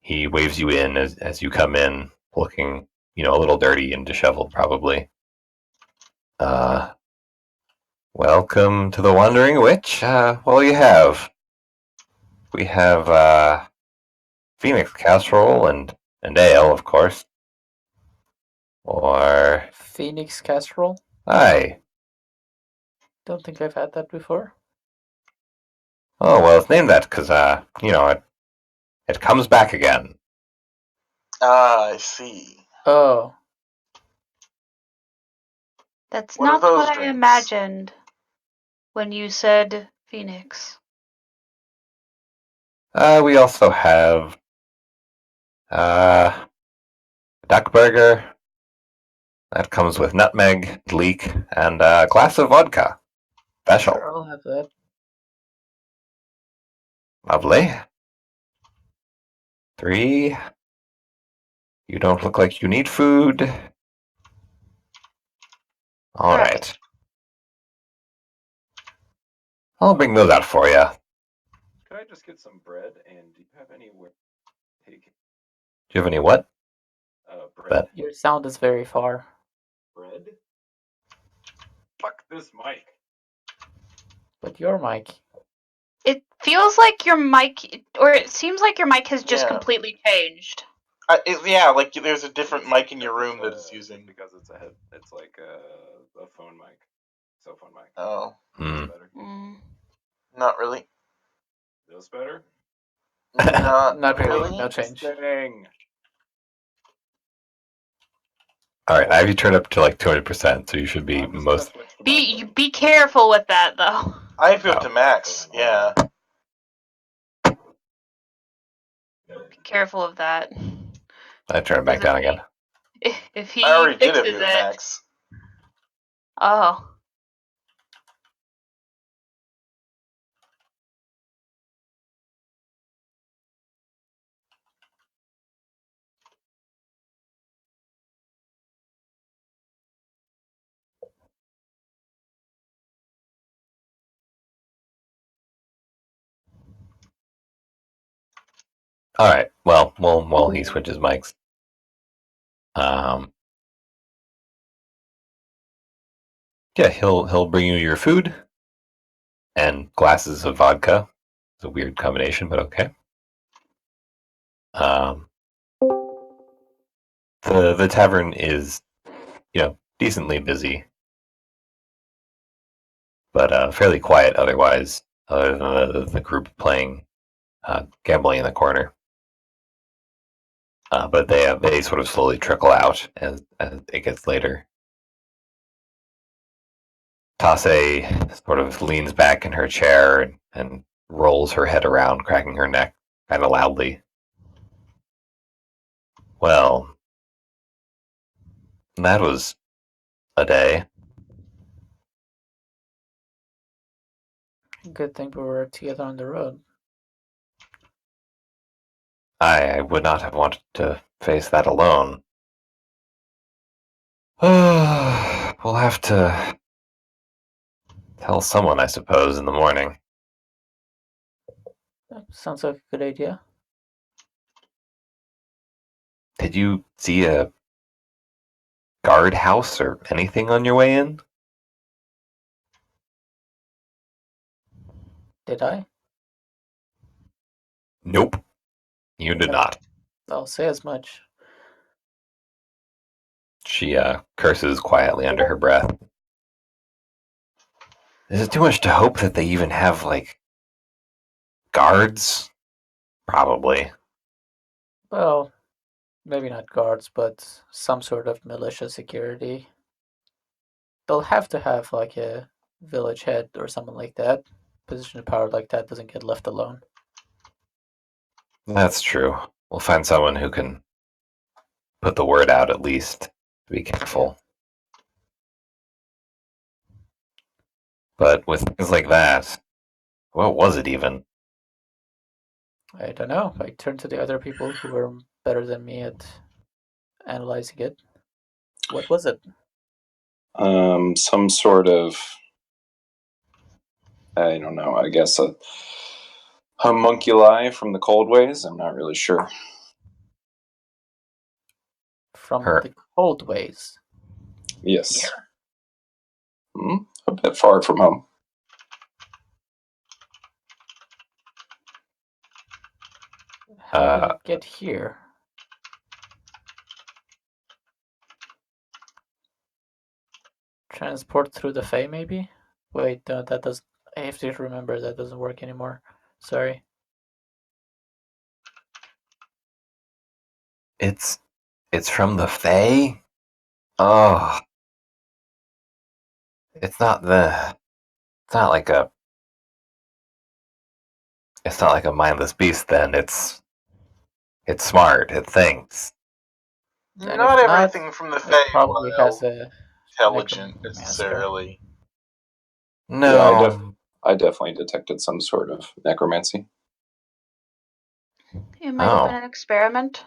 He waves you in as you come in, looking a little dirty and disheveled, probably. Welcome to the Wandering Witch. What do you have? We have Phoenix casserole and ale, of course. Or Phoenix casserole? aye. Don't think I've had that before. Oh well, it's named that because it comes back again. Ah, I see. Oh. That's What are not those what I drinks? imagined when you said Phoenix. We also have duck burger. That comes with nutmeg, leek, and a glass of vodka. Special. Sure, I'll have that. Lovely. 3. You don't look like you need food. All right. I'll bring those out for you. Could I just get some bread? And do you have anywhere to take Do you have any what? bread? Your sound is very far. Bread? Fuck this mic. But your mic. It feels like your mic, or it seems like your mic has just Yeah. completely changed. Yeah, like there's a different mic in your room that it's using. Because it's it's like a phone mic, cell phone mic. Oh, Hmm. Better. not really. This better? Not Not really. really. No change. Dang. All right, I have you turned up to like 200%, so you should be I'm just most. gonna switch to my phone. Be careful with that though. I have you up Oh. to max. Yeah. Be careful of that. I turn it back down again. If he I already did have fixes you at it. max. Oh. All right. Well, while he switches mics, yeah, he'll bring you your food and glasses of vodka. It's a weird combination, but okay. The tavern is, decently busy, but fairly quiet otherwise, other than the group playing gambling in the corner. But they sort of slowly trickle out as it gets later. Tase sort of leans back in her chair and rolls her head around, cracking her neck kind of loudly. Well, that was a day. Good thing we were together on the road. I would not have wanted to face that alone. We'll have to tell someone, I suppose, in the morning. Sounds like a good idea. Did you see a guardhouse or anything on your way in? Did I? Nope, you did not. I'll say as much. She curses quietly under her breath. Is it too much to hope that they even have, like, guards? Probably. Well, maybe not guards, but some sort of militia security. They'll have to have like a village head or something like that. Position of power like that doesn't get left alone. That's true. We'll find someone who can put the word out at least. Be careful. But with things like that, what was it even? I don't know. I turned to the other people who were better than me at analyzing it. What was it? Some sort of, I don't know, I guess a homunculi from the cold ways. I'm not really sure. From Her. the cold ways. Yes. A bit far from home. How did it get here? Transport through the Fae, maybe? Wait, no, that doesn't. I have to remember that doesn't work anymore. Sorry. It's from the Fae? Oh. It's not like a It's not like a mindless beast. Then it's smart. It thinks. And Not if not, everything from the it probably Feywild has a intelligent necromancer. necessarily. No. I definitely detected some sort of necromancy. It might have been Oh. an experiment.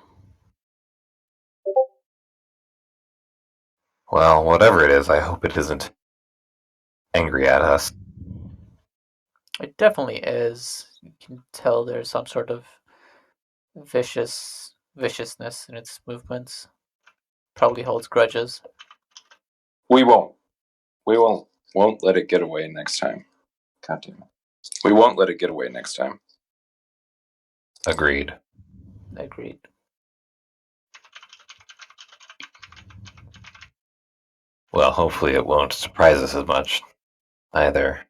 Well, whatever it is, I hope it isn't angry at us. It definitely is. You can tell there's some sort of viciousness in its movements. Probably holds grudges. We won't let it get away next time. God damn it. We won't let it get away next time. Agreed. Agreed. Well, hopefully it won't surprise us as much either.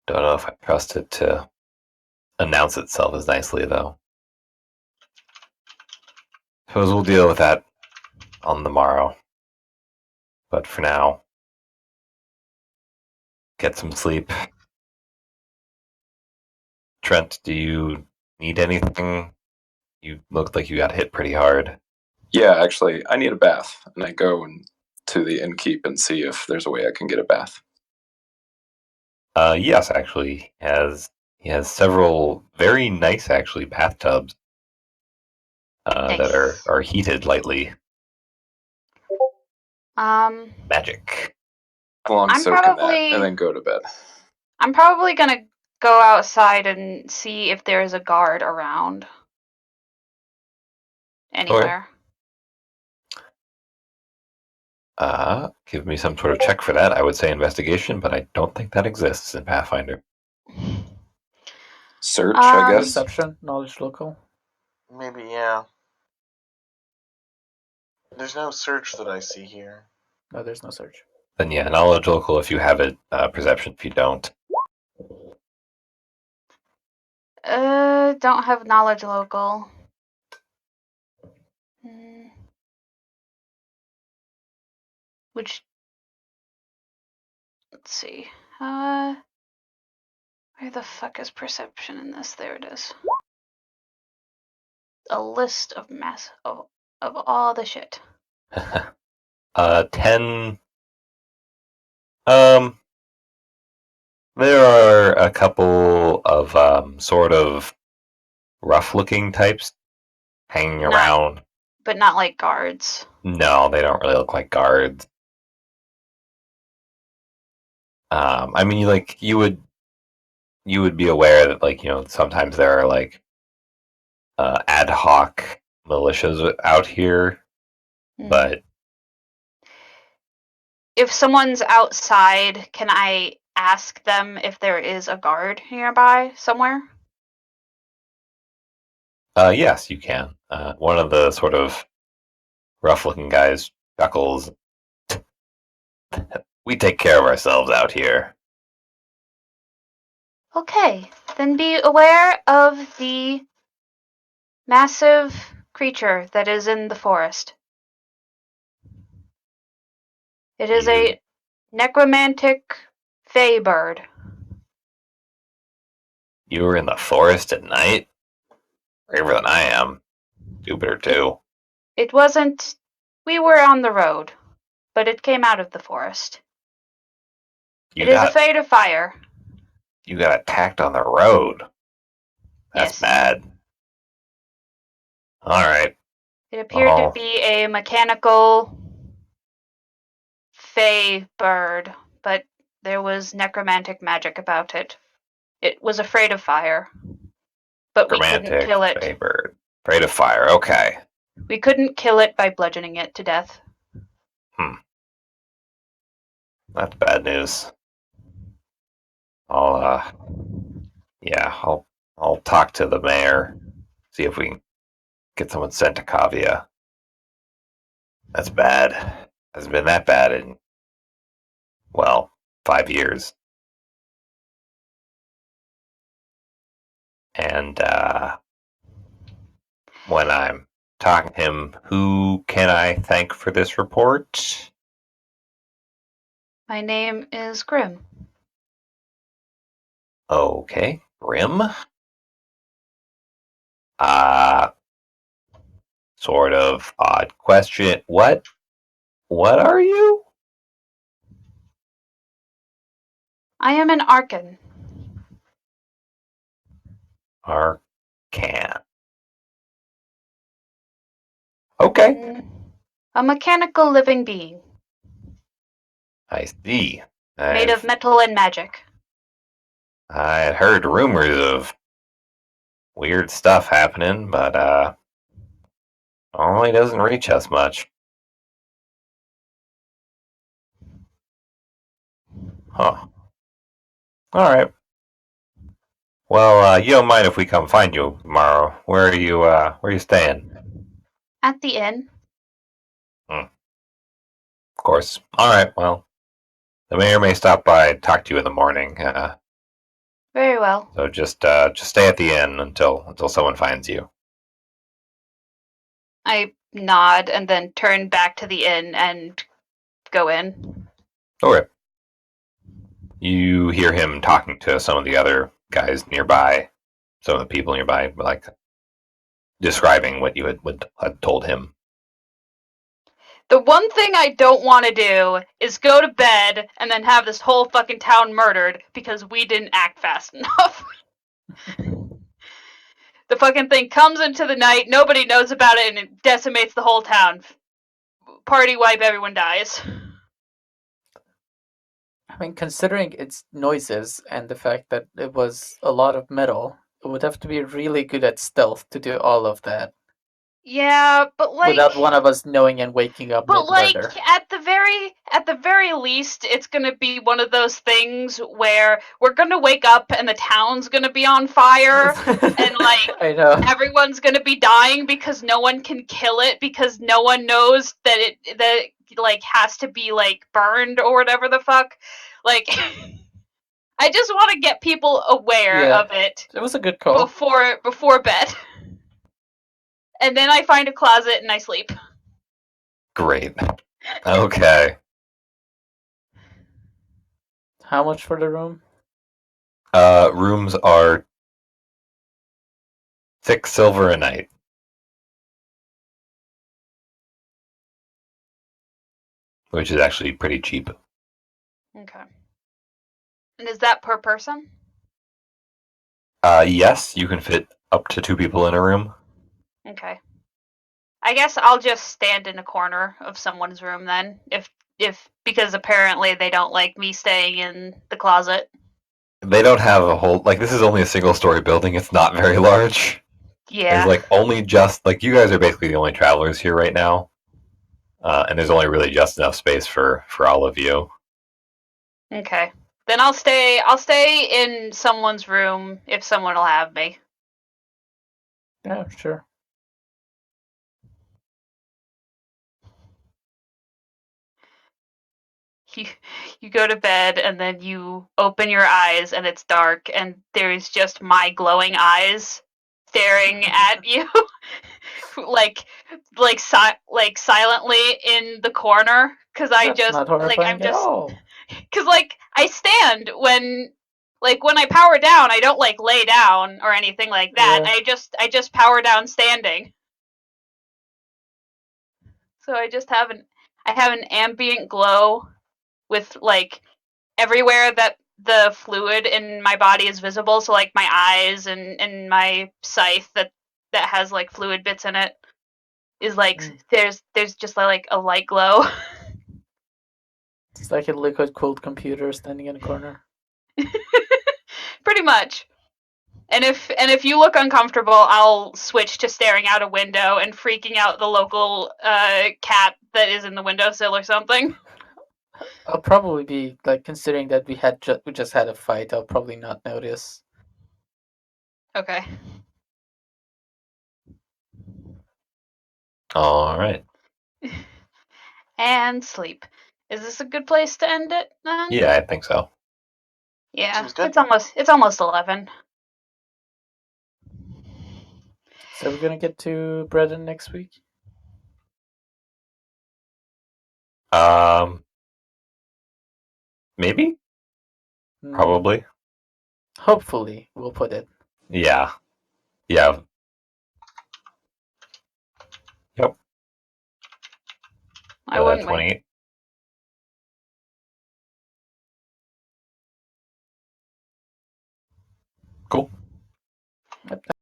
Don't know if I trust it to announce itself as nicely, though. Suppose we'll deal with that on the morrow. But for now, get some sleep. Trent, do you need anything? You looked like you got hit pretty hard. Yeah, actually, I need a bath, and I go to the innkeep and see if there's a way I can get a bath. Yes, actually, he has several very nice, actually, bathtubs that Nice. are heated lightly. Magic. How long I'm soak in that, probably and then go to bed. I'm probably gonna go outside and see if there is a guard around anywhere. Give me some sort of check for that. I would say investigation, but I don't think that exists in Pathfinder. Search, I guess. Perception, knowledge local. Maybe, yeah. There's no search that I see here. No, there's no search. Then yeah, knowledge local if you have it, perception if you don't. Don't have knowledge local. Which, let's see. Where the fuck is perception in this? There it is. A list of of all the shit. 10. There are a couple of sort of rough-looking types hanging around. But not like guards. No, they don't really look like guards. I mean, you would be aware that sometimes there are ad hoc militias out here, but if someone's outside, can I ask them if there is a guard nearby somewhere? yes, you can. One of the sort of rough-looking guys chuckles. We take care of ourselves out here. Okay, then be aware of the massive creature that is in the forest. It is a necromantic fey bird. You were in the forest at night? Braver than I am. Stupider too. It wasn't. We were on the road, but it came out of the forest. It is afraid of fire. You got attacked on the road. That's Yes. bad. Alright. It appeared to be a mechanical fey bird, but there was necromantic magic about it. It was afraid of fire, but we couldn't kill it. Fey bird. Afraid of fire, okay. We couldn't kill it by bludgeoning it to death. That's bad news. I'll talk to the mayor, see if we can get someone sent to Kavia. That's bad. Hasn't been that bad in, 5 years. And when I'm talking to him, who can I thank for this report? My name is Grim. Okay, Grim. Sort of odd question. What are you? I am an Archon. Arcan. Okay, A mechanical living being, I see. made of metal and magic. I had heard rumors of weird stuff happening, but only doesn't reach us much. Huh. Alright. Well, you don't mind if we come find you tomorrow. Where are you staying? At the inn. Of course. Alright, well, the mayor may stop by and talk to you in the morning. Very well. So just stay at the inn until someone finds you. I nod and then turn back to the inn and go in. Okay. You hear him talking to some of the other guys nearby, some of the people nearby, like describing what you had told him. The one thing I don't want to do is go to bed and then have this whole fucking town murdered because we didn't act fast enough. The fucking thing comes into the night, nobody knows about it, and it decimates the whole town. Party wipe, everyone dies. I mean, considering its noises and the fact that it was a lot of metal, it would have to be really good at stealth to do all of that Yeah, but like without one of us knowing and waking up But like mid-murder. at the very least, it's gonna be one of those things where we're gonna wake up and the town's gonna be on fire and like I know. everyone's gonna be dying because no one can kill it because no one knows that it like has to be like burned or whatever the fuck. Like I just want to get people aware Yeah. of it It was a good call. before bed. And then I find a closet and I sleep. Great. Okay. How much for the room? Rooms are 6 silver a night. Which is actually pretty cheap. Okay. And is that per person? Yes, you can fit up to 2 people in a room. Okay. I guess I'll just stand in a corner of someone's room then, if because apparently they don't like me staying in the closet. They don't have a whole this is only a single story building. It's not very large. Yeah. There's only just you guys are basically the only travelers here right now, and there's only really just enough space for all of you. Okay. Then I'll stay in someone's room if someone will have me. Yeah, sure. You go to bed and then you open your eyes and it's dark and there's just my glowing eyes staring at you like silently in the corner because That's not horrifying at all. because I stand when I power down I don't lay down or anything like that. Yeah. I just power down standing, so I have an ambient glow with everywhere that the fluid in my body is visible, so my eyes and my scythe that has fluid bits in it is there's just a light glow. It's like a liquid cooled computer standing in a corner. Pretty much. And if you look uncomfortable, I'll switch to staring out a window and freaking out the local cat that is in the windowsill or something. I'll probably be considering that we just had a fight. I'll probably not notice. Okay. All right. And sleep. Is this a good place to end it then? Yeah, I think so. Yeah. Seems good. It's almost 11. So we're gonna get to Breden next week. Maybe. Hmm. Probably. Hopefully, we'll put it. Yeah. Yeah. Yep. I wouldn't mind. 28. Cool.